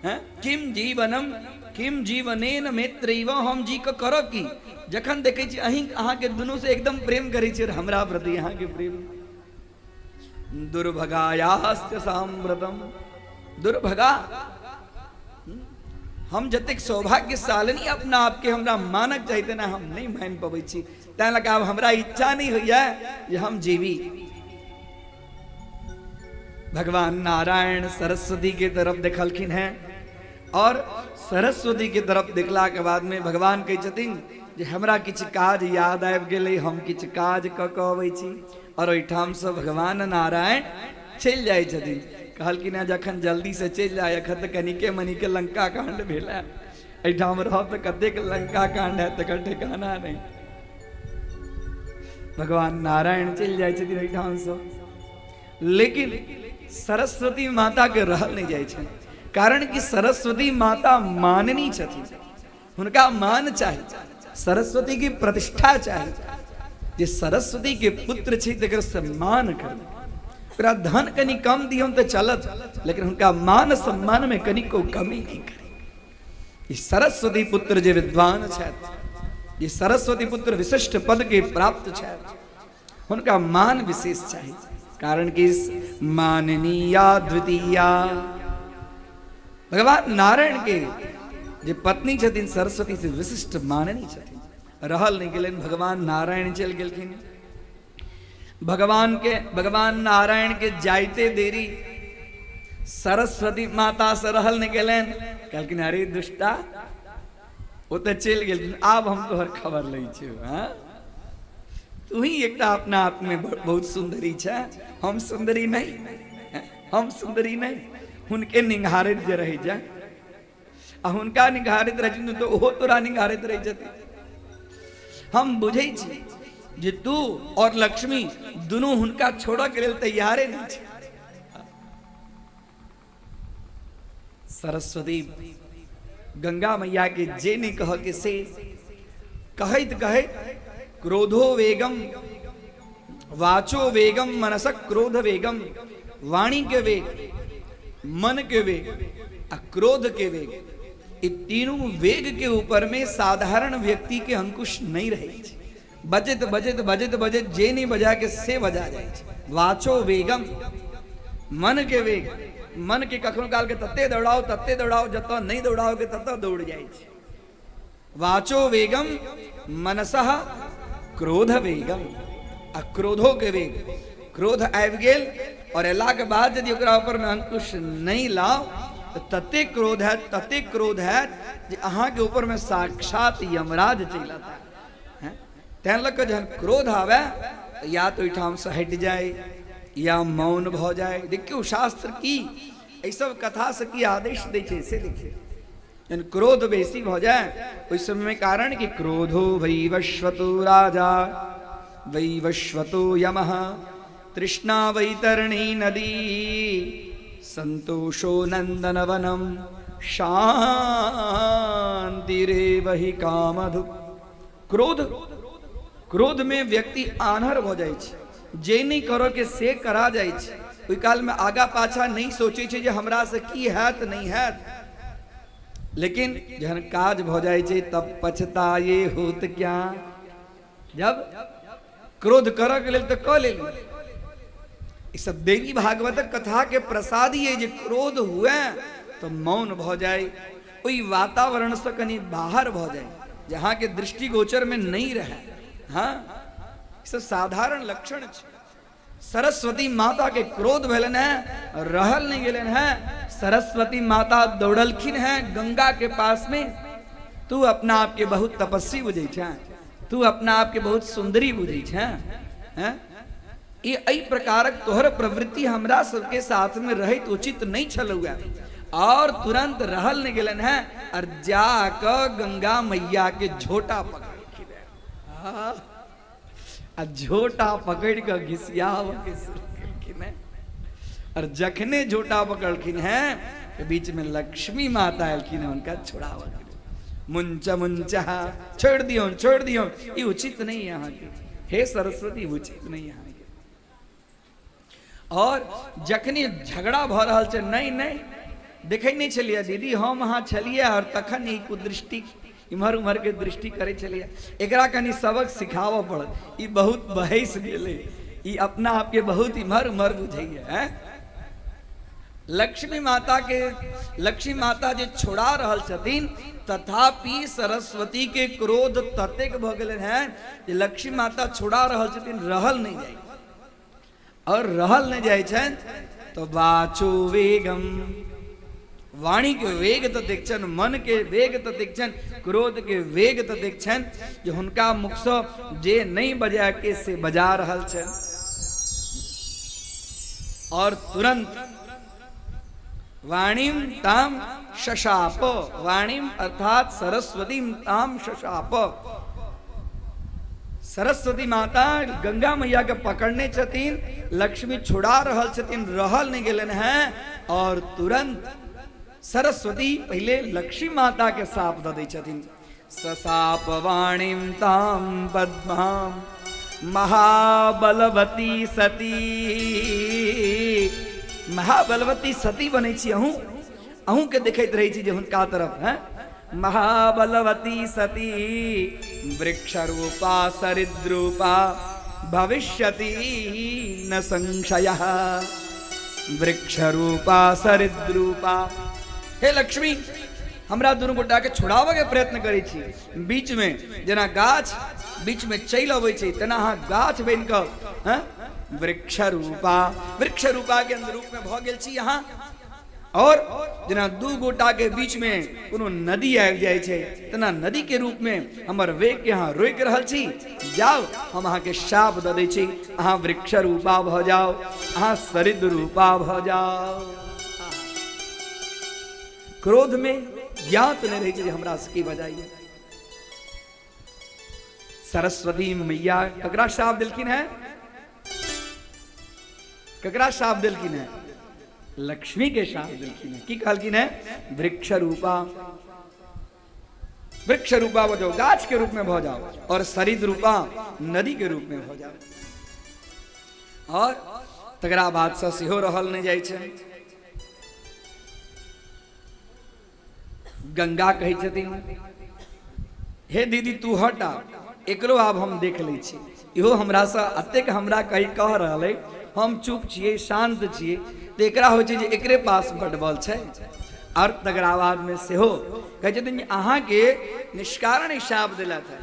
हैं? किम जीवनेन मित्रैव, हम जी का करब की जखन देखे छी अहीं अहाँ के दुनू से एकदम प्रेम करे छी, हमरा प्रति अहाँ के प्रेम। दुर्भगायाश्च सांप्रतम, दुर्भगा, हम जतेक सौभाग्यशालिनी अपना आपके हमरा मानक चाहते ना, हम नहीं मान पबै छी। तैं लगा अब हमरा इच्छा नहीं होइए जे हम जीवी। भगवान नारायण सरस्वती के तरफ देखलखिन हैं और सरस्वती के तरफ देखला के बाद में भगवान कहै छथिन जे हमरा किछ काज याद आबि गेलै, हम किछ काज क के अबै छी। और ओहिठाम से भगवान नारायण चलि जाइ छथिन। कहलखिन हैं जखन जल्दी से चलि जाए, अखन तऽ कनिके मनिके लंका कांड भेल है, एहिठाम रहब तऽ कतेक लंका कांड है तकर ठिकाना नहीं। भगवान नारायण चलि जाइ छथिन एहिठाम से, लेकिन सरस्वती माता के रहल नहीं जाइ छै, कारण कि सरस्वती माता माननी छथिन, हुनका मान चाही, सरस्वती की प्रतिष्ठा चाही। जे सरस्वती के पुत्र छै तकर सम्मान करू, ओकरा धन कनी कम दियौन तऽ चलत, लेकिन हुनका मान सम्मान में कनी को कमी नहीं करी। ई सरस्वती पुत्र जे विद्वान छथि, ये सरस्वती पुत्र विशिष्ट पद के प्राप्त छथि, हुनका मान विशेष चाही, कारण कि माननीया द्वितीया। भगवान नारायण के जे पत्नी छथिन सरस्वती से विशिष्ट माननी छथिन। रहल नहीं गेलन, भगवान नारायण चल गेलखिन। भगवान नारायण के जाइते देरी सरस्वती माता से रहल नहीं गेलन। कहलखिन अरे दुष्टा, वो तो चल गेलखिन, आब हम तोहर खबर लै छी। हाँ, तू ही एकटा अपना आप में बहुत सुंदरी छै, हम सुंदरी नहीं, हम सुंदरी नहीं। हुनके निंघारैत जे रही जा, आ हुनका निंघारैत रही तो ओहो तोरा निंघारैत रही छथिन। हम बुझै छी जे तू और लक्ष्मी दुनू हुनका छोड़ऽ के लेल तैयारे नहीं छै। सरस्वती गंगा मैया के जे नहीं कह के से कहैत कहैत क्रोधो वेगम वाचो वेगम मनसक क्रोध वेगम, वाणी के वेग, मन के वेग, क्रोध के वेग, ये तीनों वेग के ऊपर में साधारण व्यक्ति के अंकुश नहीं रहे। बजत बजत बजत बजत जे नहीं बजा के से बजा जाए। वाचो वेगम, मन के वेग, मन के कखनो काल के तत्ते दौड़ाओ जत नहीं दौड़ाओगे तत दौड़ जाए। वाचो वेगम मनसः क्रोध वेगम, क्रोधो के वेग, क्रोध आबि गेल और अयला के बाद यदि ओकरा ऊपर में अंकुश नहीं लाओ तो तते क्रोध है जे अहाँ के ऊपर में साक्षात यमराज चलि आता है। तैं लऽ कऽ जहन क्रोध आवे तो या तो ओहिठाम से हटि जाए या मौन भ जाए। देखियो शास्त्र की एहि सब कथा से की आदेश दै छै से देखिए। जहन क्रोध बेसी भ जाए ओहि समय में कारण कि क्रोधो वैवस्वतो राजा वैवस्वतो यमः, तृष्णा वैतरणी नदी, संतोषो नंदनवनम, शांतिरेव हि कामधु। क्रोध में व्यक्ति आन्हर हो जाए छै, जे नहीं करो के से करा जाए छै। ओहि काल में आगा पाछा नहीं सोचे छै जे हमरा से की हैत नहीं हैत, लेकिन जहन काज भ जाए छै तब पछताए होत क्या। जब क्रोध करऽ के लेल तऽ कऽ लेली। ई सब देवी भागवत कथा के प्रसादी है। जे क्रोध हुए तो मौन भ जाए, ओई वातावरण से कनी बाहर भ जाए जहाँ के दृष्टि गोचर में नहीं रहे। हाँ, सब साधारण लक्षण छै। सरस्वती माता के क्रोध भेलन है, रहल नहीं गेलन है। सरस्वती माता दौड़लखिन है गंगा के पास में। तू अपना आप के बहुत तपस्वी बुझे छ, तू अपना आप के बहुत सुंदरी बुझे छ, हैं? ये अई प्रकारक तोहर प्रवृत्ति हमरा सबके साथ में रहित उचित नहीं छलुआ। और तुरंत रहल नहीं गेलन है और जाक गंगा मैया के झोटा पकड़ के झोटा पकड़ के घिसियाव के शुरू है। और जखने झोटा पकड़खिन है के बीच में लक्ष्मी माता आलखिन है, उनका छुड़ाव मुंचा मुंचा छोड़ दियो ये उचित नहीं है यहाँ के। हे सरस्वती उचित नहीं यहाँ के। और जखनी झगड़ा भ रहा है, नहीं देखे नहीं चलिए दीदी हम वहाँ चलिए और तखन ही कुदृष्टि इमहर उमहर के दृष्टि करे चलिए। एकरा कनी सबक सिखाव पड़, ई बहुत बहस गेले, ई अपना आप के बहुत इमहर उमहर बुझाइए हैं। लक्ष्मी माता जे छोड़ा रहल छथिन, तथापि सरस्वती के क्रोध ततेक भ गेलन है जे लक्ष्मी माता छोड़ा रहल छथिन, रहल नहीं जाए। और रहल नहीं जाए छन तो वाचो वेगम, वाणी के वेग तो देखछन, मन के वेग तो देखछन, क्रोध के वेग तो देखछन, जो हुनका मुख से जे नहीं बजा के से बजा रहल छन। और तुरंत वाणीम ताम शशाप, वाणीम अर्थात सरस्वती ताम शशाप। सरस्वती माता गंगा मैया के पकड़ने छथिन, लक्ष्मी छुड़ा रहल छथिन, रहल नहीं गेलन है। और तुरंत सरस्वती पहले लक्ष्मी माता के साप द दै छथिन। ससाप वाणीम ताम पद्माम महाबलवती सती, महाबलवती सती बने छी अहूँ के देखैत रही छी जे हुनका तरफ है। महाबलवती सती वृक्ष रूपा सरिद्रूपा भविष्यति न संशयः, वृक्ष रूपा सरिद्रूपा। हे लक्ष्मी हमरा दोनों गोटा के छोड़ावे के प्रयत्न करै छी, बीच में जना गाछ बीच में चल अबै छै तना अहाँ गाछ बन कऽ हैं वृक्ष रूपा के रूप में भ गेल छी यहाँ। और जना दू गोटा के बीच में कोनो नदी आबि जाय छै तना नदी के रूप में हमर वेग के यहाँ रोकि रहल छी। जाओ हम अहाँ के शाप द दै छी, अहाँ वृक्ष रूपा भ जाओ, अहाँ सरिद रूपा भ जाओ। क्रोध में ज्ञात नहीं रही जे हमरा से की बजाइए। सरस्वती मैया ककरा शाप दिलखिन है, ककरा शाप दिलखिन है, लक्ष्मी के शाप दिलखिन है। की कहलखिन है, वृक्ष रूपा हो जाओ, गाछ के रूप में भ जाओ, और सरिद रूपा नदी के रूप में भ जाओ। और तकरा बाद से सेहो रहल नहीं जाय छै। गंगा कहे छथिन हे दीदी तू हटा, एकरो आब हम देख लै छी, इहो हमरा से अतेक हमरा कही कह रहल है, हम चुप छिए शांत छिए, तो एकरा होइ छै जे एकरे पास बड़ बल छै। और तकरा बाद में सेहो कहे छथिन अहाँ के निष्कारण शाप दिला था,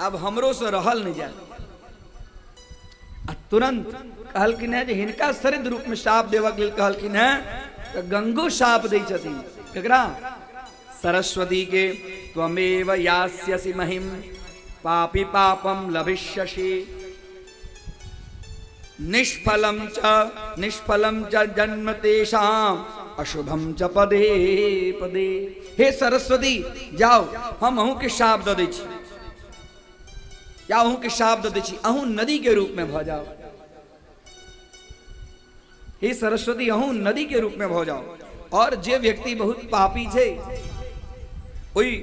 अब हमरो से रहल नहीं जाए। तुरंत कहलखिन है जे हिनका सरिद रूप में शाप देवा के लिए कहलखिन है, तो गंगो शाप दै छथिन ककरा, सरस्वती के। त्वमेव यास्यसि महिम पापी पापम लभिष्यसि, निष्फलम च जन्म तेषाम अशुभम च पदे पदे। हे सरस्वती जाओ हम अहूँ के शाप द दै छी, या अहूँ के शाप द दै छी, अहूँ नदी के रूप में भ जाओ। हे सरस्वती अहूँ नदी के रूप में भ जाओ। और जे व्यक्ति बहुत पापी छे, ओई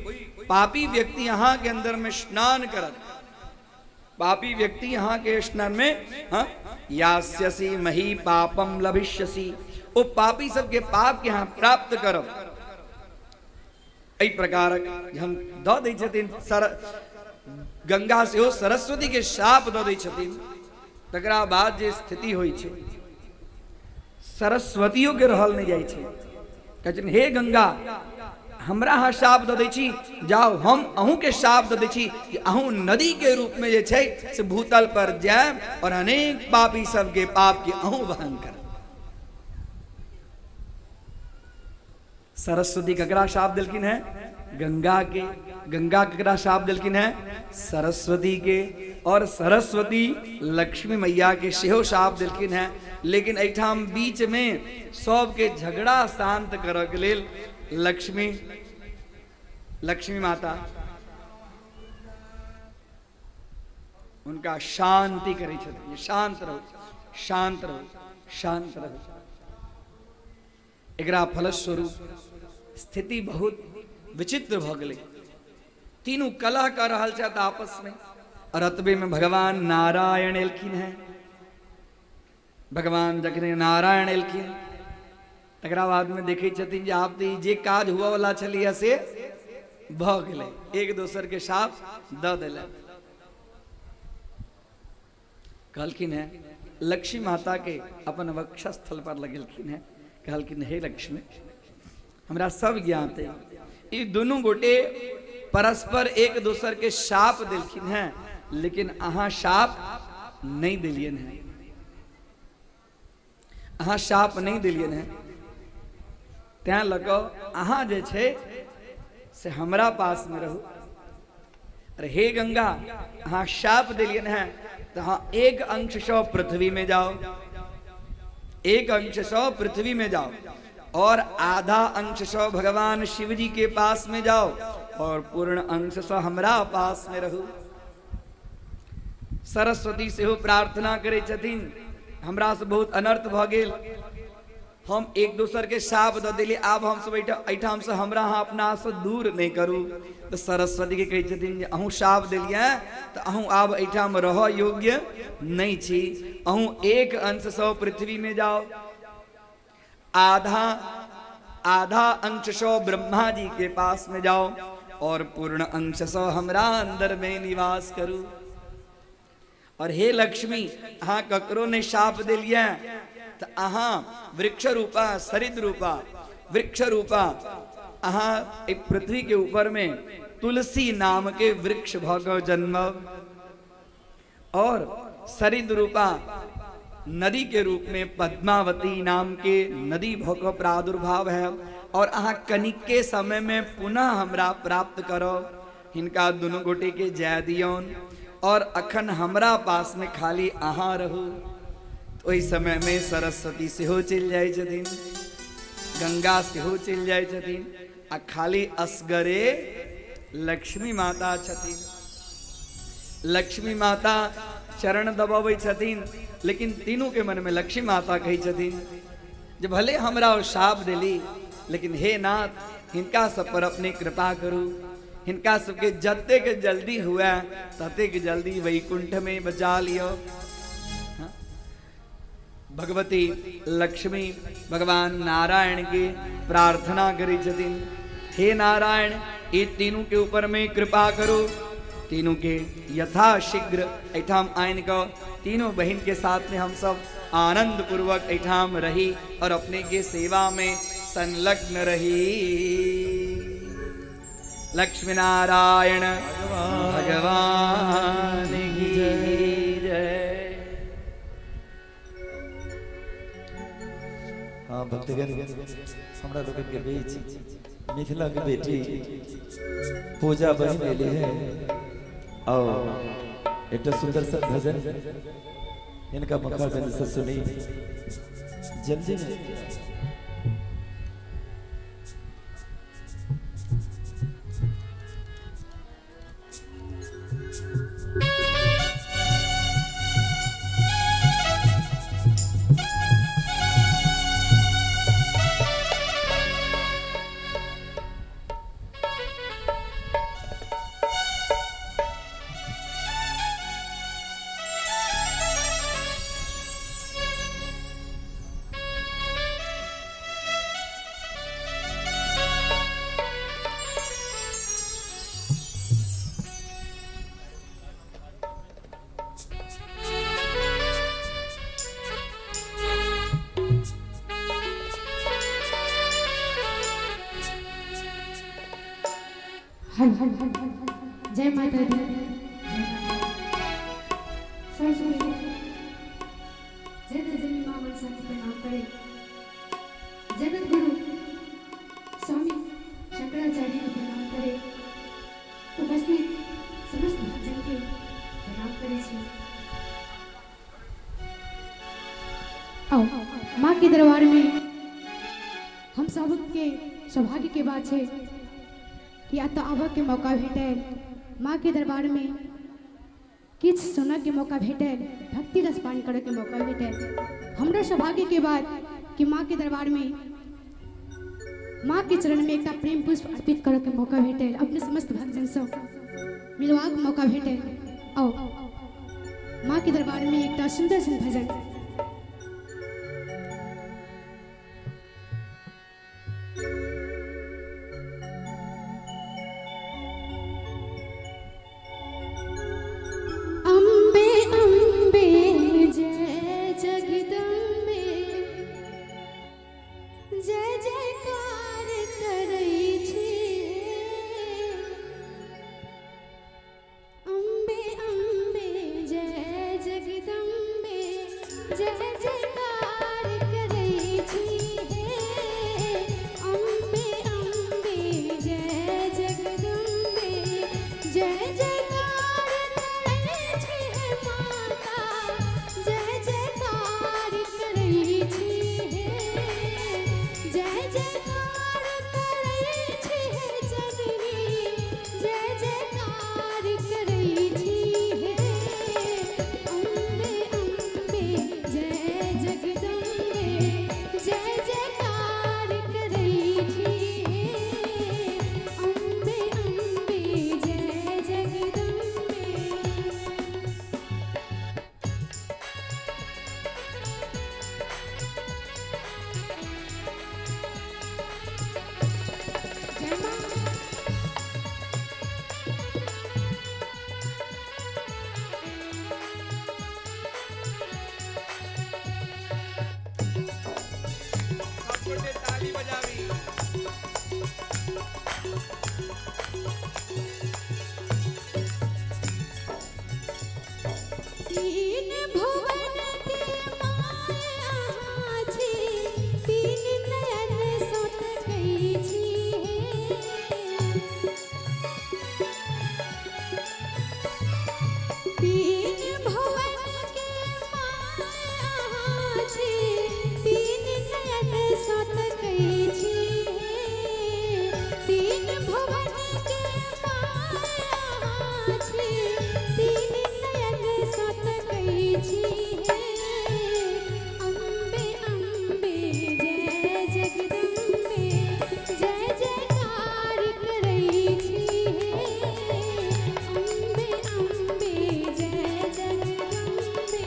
पापी व्यक्ति यहाँ के अंदर में स्नान करत, पापी व्यक्ति यहाँ के स्नान में हाँ यास्यसि मही पापम लभिष्यसि, ओ पापी सबके पाप के यहाँ प्राप्त करब। एहि प्रकार हम द दै छथिन, गंगा से हो सरस्वती के शाप द दै छथिन। तकरा बाद जे स्थिति होइ छै, सरस्वतियों के रहल नहीं जाय छै। कहै छथिन हे गंगा हमरा हाँ शाप दे दै छी, जाओ हम अहूँ के शाप दे दै छी कि अहूँ नदी के रूप में जे छै से भूतल पर जाए और अनेक पापी सबके पाप के अहूँ वहन कर। सरस्वती ककरा शाप दिलकिन है? गंगा के। गंगा ककरा शाप दिलकिन है? सरस्वती के। और सरस्वती लक्ष्मी मैया के सेहो शाप दिलकिन है। लेकिन एठाम बीच में सबके झगड़ा शांत करऽ के लेल लक्ष्मी माता उनका शांति करै छथिन, शांत रहो, शांत रहो, शांत रहो। एकरा फलस्वरूप स्थिति बहुत विचित्र भ गेलै। तीनों कलह कर रहल छथि आपस में, और अतबे में भगवान नारायण एलखिन है। भगवान जखने नारायण एलखिन तकरा बाद में देखे छथिन जे आब तऽ जे काज हुआ वाला छलियै से भ गेलै, एक दोसर के शाप द देलक। कहलखिन है लक्ष्मी माता के अपन वक्षस्थल पर लगेलखिन है, कहलखिन हे लक्ष्मी, हमरा सब ज्ञात है ई दोनों गोटे परस्पर एक दोसर के शाप दिलखिन है, लेकिन अहाँ शाप नहीं दिलियन है, अहाँ शाप नहीं दिलियन है। तैं लगो अहाँ जे छे से हमरा पास में रहू। अरे हे गंगा, अहाँ शाप दिलियन है तो हाँ एक अंश सौ पृथ्वी में जाओ, एक अंश सौ पृथ्वी में जाओ, और आधा अंश सौ भगवान शिव जी के पास में जाओ, और पूर्ण अंश सौ हमरा पास में रहू। सरस्वती से हो प्रार्थना करे छथिन, हमरा से बहुत अनर्थ भ गेल, हम एक दूसर के शाप द दिली, आब हम सब एठाम से हमरा हाँ अपना से दूर नहीं करू। तो सरस्वती के कहे छथिन जे अहूँ शाप दिलिए तो अहूँ आब एठाम रह योग्य नहीं छी, अहूँ एक अंश सौ पृथ्वी में जाओ, आधा अंश सौ ब्रह्मा जी के पास में जाओ, और पूर्ण अंश सौ हमरा अंदर में निवास करू। और हे लक्ष्मी, अहाँ ककरो ने शाप दिलिए तो अहाँ वृक्ष रूपा, सरिद रूपा, वृक्ष रूपा अहाँ एक पृथ्वी के ऊपर में तुलसी नाम के वृक्ष भगव जन्म, और सरिद रूपा नदी के रूप में पद्मावती नाम के नदी भग प्रादुर्भाव है, और अहाँ कनिक के समय में पुनः हमरा प्राप्त करो। हिनका दोनों गोटे के जय दियोन, और अखन हमरा पास में खाली अहाँ रहू। तो ओहि समय में सरस्वती सेहो चल जाय छथिन, गंगा सेहो चल जाय छथिन, आ खाली असगरे लक्ष्मी माता छथिन। लक्ष्मी माता चरण दबाबै छथिन, लेकिन तीनों के मन में लक्ष्मी माता कही छथिन जे भले हमरा शाप दिली, लेकिन हे नाथ, हिनका सब पर अपने कृपा करू, हिनका सबके जतेक जल्दी हुआ ततेक जल्दी वैकुंठ में बचा लियो। भगवती लक्ष्मी भगवान नारायण के प्रार्थना करी छथिन, हे नारायण, ये तीनों के ऊपर में कृपा करो, तीनों के यथा शीघ्र एठाम आइन को तीनों बहन के साथ में हम सब आनंद पूर्वक एठाम रही और अपने के सेवा में संलग्न रही। लक्ष्मी नारायण भगवान की जय। हाँ भक्तगण, हमरा लोगन के बीच मिथिला के बेटी पूजा बहन एले है, और एक सुंदर सा भजन इनका मुखर बिंद से सुनी जल्दी में। हर हर हर जय माता दी। सरस्वती जय जननी मां मनसा की प्रणाम करें। जगत गुरु स्वामी शंकराचार्य को प्रणाम करें। उपस्थित समस्त भक्तजन के प्रणाम करे छी। आओ माँ के दरबार में हम सब के सौभाग्य के बात है कि अत आबऽ के मौका भेटल, माँ के दरबार में किछ सुनऽ के मौका भेटल, भक्ति रस पान करऽ के मौका भेटल। हमरा सौभाग्य के बात कि माँ के दरबार में माँ के चरण में एक प्रेम पुष्प अर्पित करऽ के मौका भेटल, अपने समस्त भक्तजन से मिलवाक मौका भेटल। आओ माँ के दरबार में एक सुंदर सन भजन। अम्बे अम्बे जय जगदम्बे जय जयकार करै छी। अम्बे अम्बे जय जगदम्बे जय जयकार करै छी। अम्बे अम्बे जय जगदम्बे जय जयकार करै छी। माता जय जयकार करै छी। जय जयकार करै छी जननी जय जयकार करै छी। अम्बे अम्बे जय जगदम्बे जय जयकार करै छी। अम्बे अम्बे जय जगदम्बे। जय माँ। ताली बजावी। तीन भुवन के माया छी, तीन नयन सँ तकै छी। तीन भुवन के माया छी, तीन नयन सँ तकै छी। तीन भुवन के माया छी, तीन नयन सँ तकै छी। अम्बे अम्बे जय जगदम्बे जय जयकार करै छी। अम्बे अम्बे जय जगदम्बे।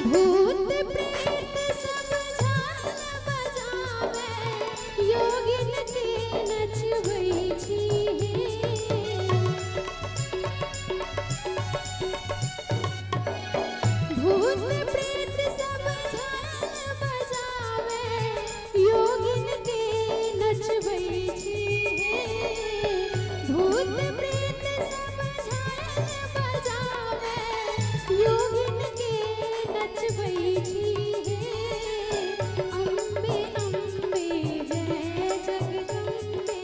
भूत प्रेत सब झाल बजावे, योगिन के नचबै छी। भूत प्रेत सब झाल बजावे, योगिन के नचबै छी। भूत प्रेत सब झाल बजावे, योगिन के नचबै छी। अम्बे अम्बे जय जगदम्बे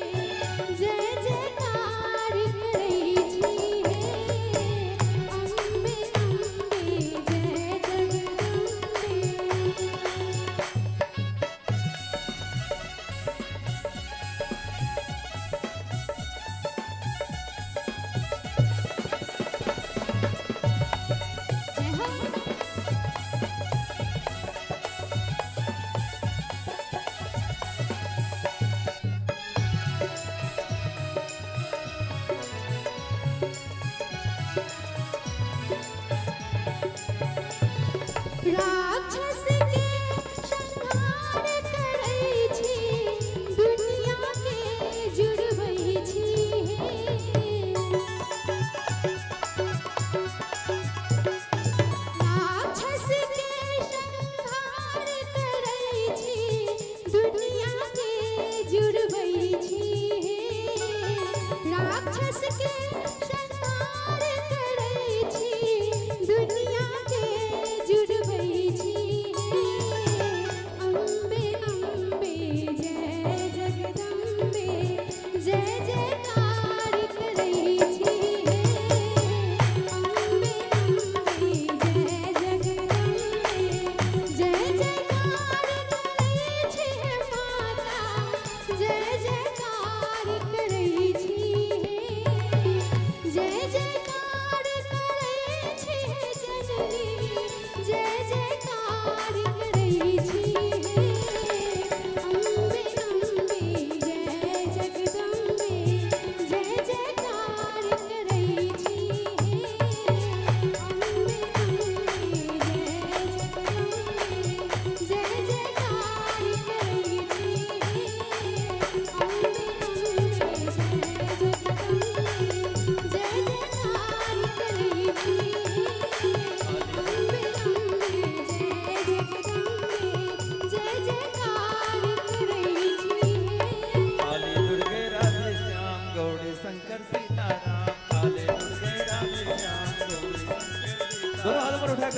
जय जयकार करै छी। अम्बे अम्बे जय जगदम्बे।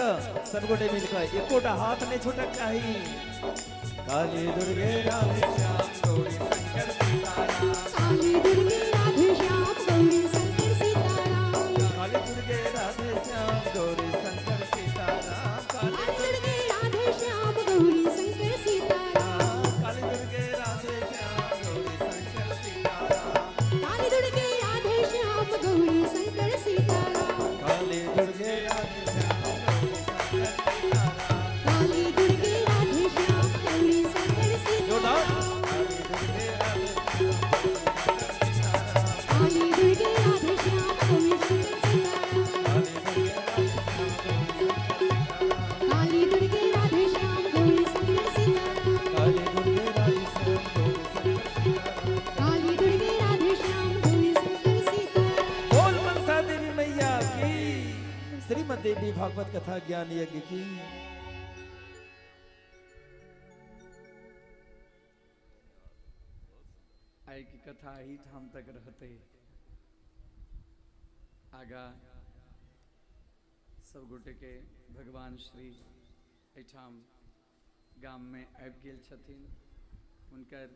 सब गोटे मिलकर एकोटा हाथ नहीं छूटक चाहिए। काली दुर्गे राधे श्याम गौरी शंकर सीताराम, काली दुर्गे राधे श्याम गौरी शंकर सीताराम, काली दुर्गे राधे श्याम गौरी शंकर सीताराम, काली दुर्गे राधे श्याम गौरी शंकर सीताराम, काली दुर्गे राधे श्याम गौरी शंकर सीताराम, काली दुर्गे राधे श्याम गौरी शंकर सीताराम, काली दुर्गे राधे श्याम गौरी शंकर सीताराम, काली दुर्गे राधे श्याम गौरी शंकर जोरदार। काली दुर्गे राधे श्याम गौरी शंकर सीताराम, काली दुर्गे राधे श्याम गौरी शंकर सीताराम, काली दुर्गे राधे श्याम गौरी शंकर सीताराम, काली दुर्गे राधे श्याम गौरी शंकर सीताराम। बोल मनसा देवी मैया की, श्रीमद देवी भागवत कथा ज्ञान यज्ञ की। आई की कथा ही ठाम तक रहते आगा सब गोटे के भगवान श्री एठाम गाम में आबि गेल छथिन। हुनकर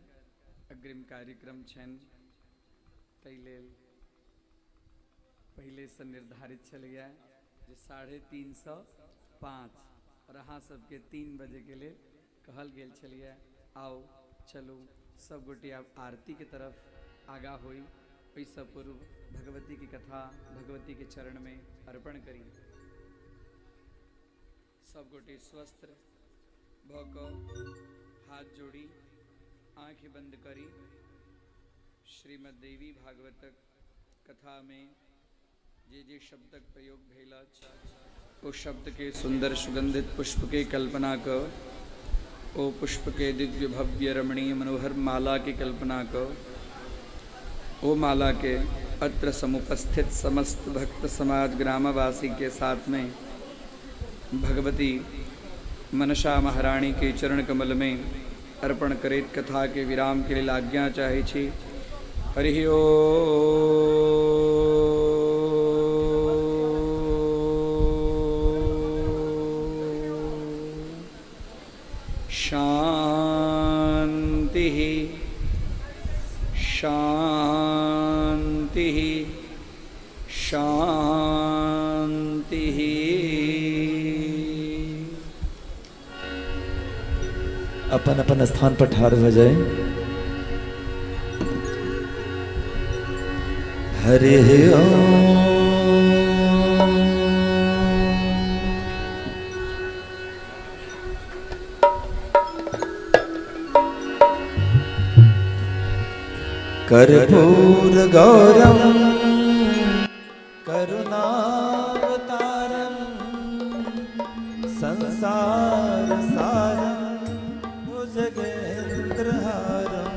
अग्रिम कार्यक्रम छनि, ताहि लेल पहले से निर्धारित छलैया जे 3:35 और अहाँ सबके 3 बजे के लिए कहल गेल छलैया आओ चलू सब गोटे आब आरती के तरफ आगा होई। ओहिसँ पूर्व भगवती की कथा भगवती के चरण में अर्पण करी। सब गोटे स्वस्थ भऽ कऽ हाथ जोड़ी आँखि बंद करी। श्रीमद देवी भागवतक कथा में जे शब्दक प्रयोग भेल अछि ओ शब्द के सुंदर सुगंधित पुष्प के कल्पना कर, ओ पुष्प के दिव्य भव्य रमणीय मनोहर माला की कल्पना कर, ओ माला के अत्र समुपस्थित समस्त भक्त समाज ग्रामवासी के साथ में भगवती मनसा महारानी के चरण कमल में अर्पण करेत कथा के विराम के लिए आज्ञा चाहे छी। हरि शांति शांति शांति। अपन अपन स्थान पर ठाड़ हो जाए। हरि ओम। कर्पूर गौरम करुणावतारम संसार सारम भुजगेन्द्रहारम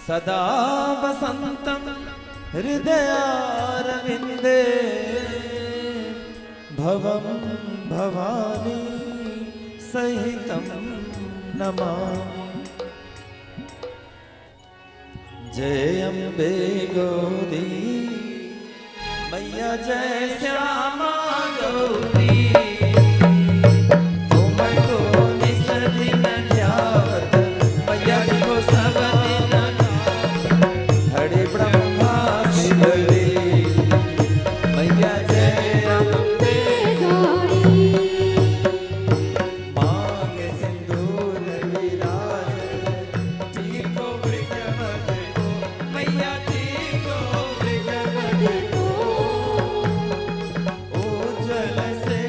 सदा वसंतम हृदयारविंदे भवम भवानी सहितम नमामि। जय अम्बे गौरी मैया, जय श्यामा गौरी, तुमको निस दिन ध्यावत मैया को सब दिन हरे ब्रह्मा शिवरे मैया जय अम्बे गौरी मांग सिंदूर विराज को मृगमद को मैया जी को मृगमद को उज्ज्वल से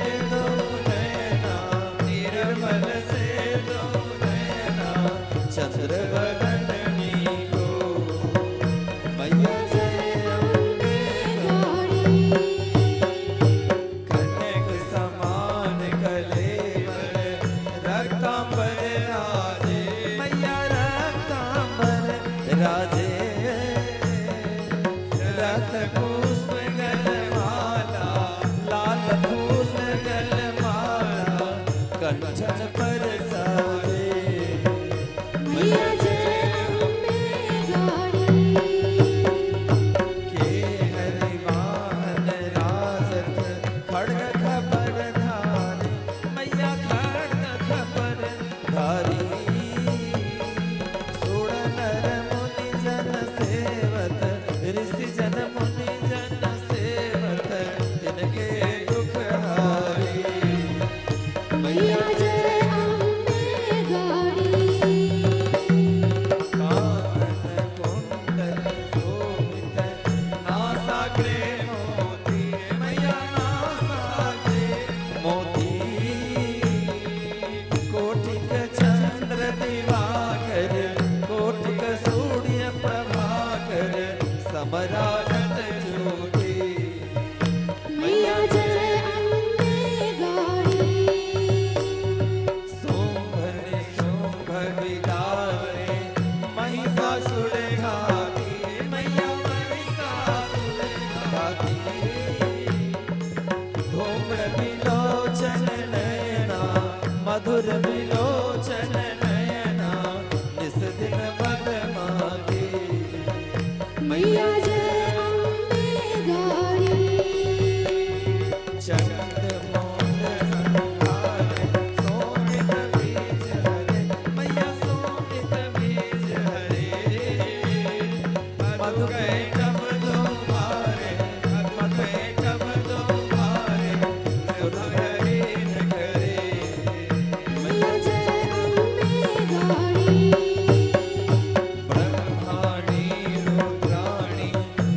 समराजत ज्योति मैया जय अम्बे गौरी शुंभ निशुंभ विदारे महिषासुर घाती मैया महिषासुर घाती धूम्र विलोचन नयना मधुर विलोचन नयना निस दिन मदमाती मैया जय अम्बे गौरी चंद मोद संहारे सोनित बीज हरे मैया सोनित बीज हरे मधु गए तब दो भारे मधु गए तब दो भारे सुर हरे न करे मैया जय अम्बे गौरी ब्रह्माणी रुद्राणी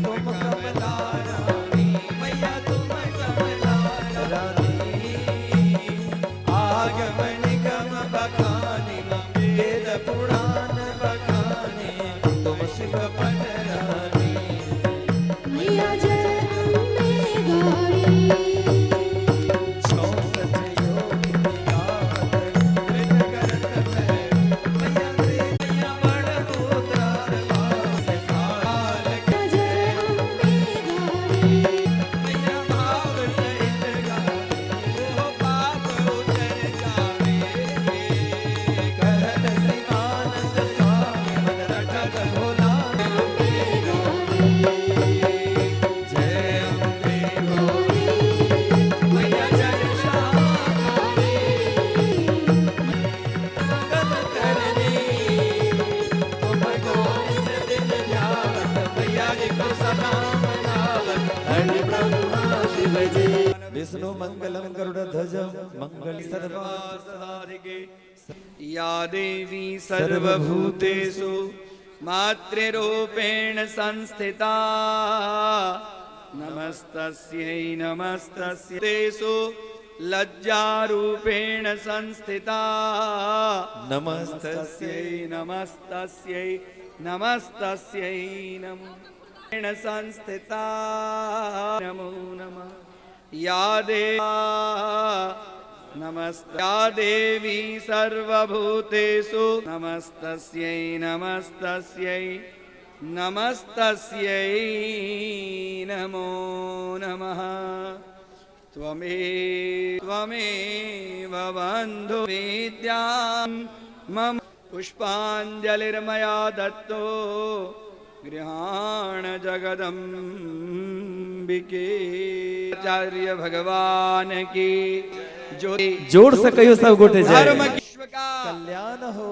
तुम कमला रानी मैया तुम कमला रानी आगम निगम बखानी वेद पुराण बखानी तुम शिव पट रानी मैया जय अम्बे गौरी 64 योगिनी गावत नृत्य करत है मैया मैया बड़ उदार बास काल जय अम्बे गौरी मैया भाव सहित गावे ओ पाप उतर जावे कहत शिवानंद स्वामी मन रटत भोला अम्बे गौरी जय अम्बे गौरी मैया जय श्याम कन करनी तुम को इस दिन ध्यावत मैया जी को सलाम नावत हरि ब्रह्मा शिव जी विष्णु मंगलम गरुड़ध्वज मंगल सर्वासारिगे या देवी सर्वभूतेषु मातृरूपेण संस्थिता नमस्तस्यै नमस्तस्यै तेषु लज्जारूपेण संस्थिता नमस्तस्यै नमस्तस्यै नमस्तस्यै नमो संस्थिता नमो नमः या देवा नमस्ते या देवी सर्वभूतेषु नमस्तस्यै नमस्तस्यै नमस्तस्यै नमो नमः त्वमेव बन्धु विद्यां मम पुष्पाञ्जलिर्मया दत्तो गृहाण जगदम्बिके आचार्य भगवान की जो जोड़ से कहियो सब गोटे जय धर्म विश्व का कल्याण हो।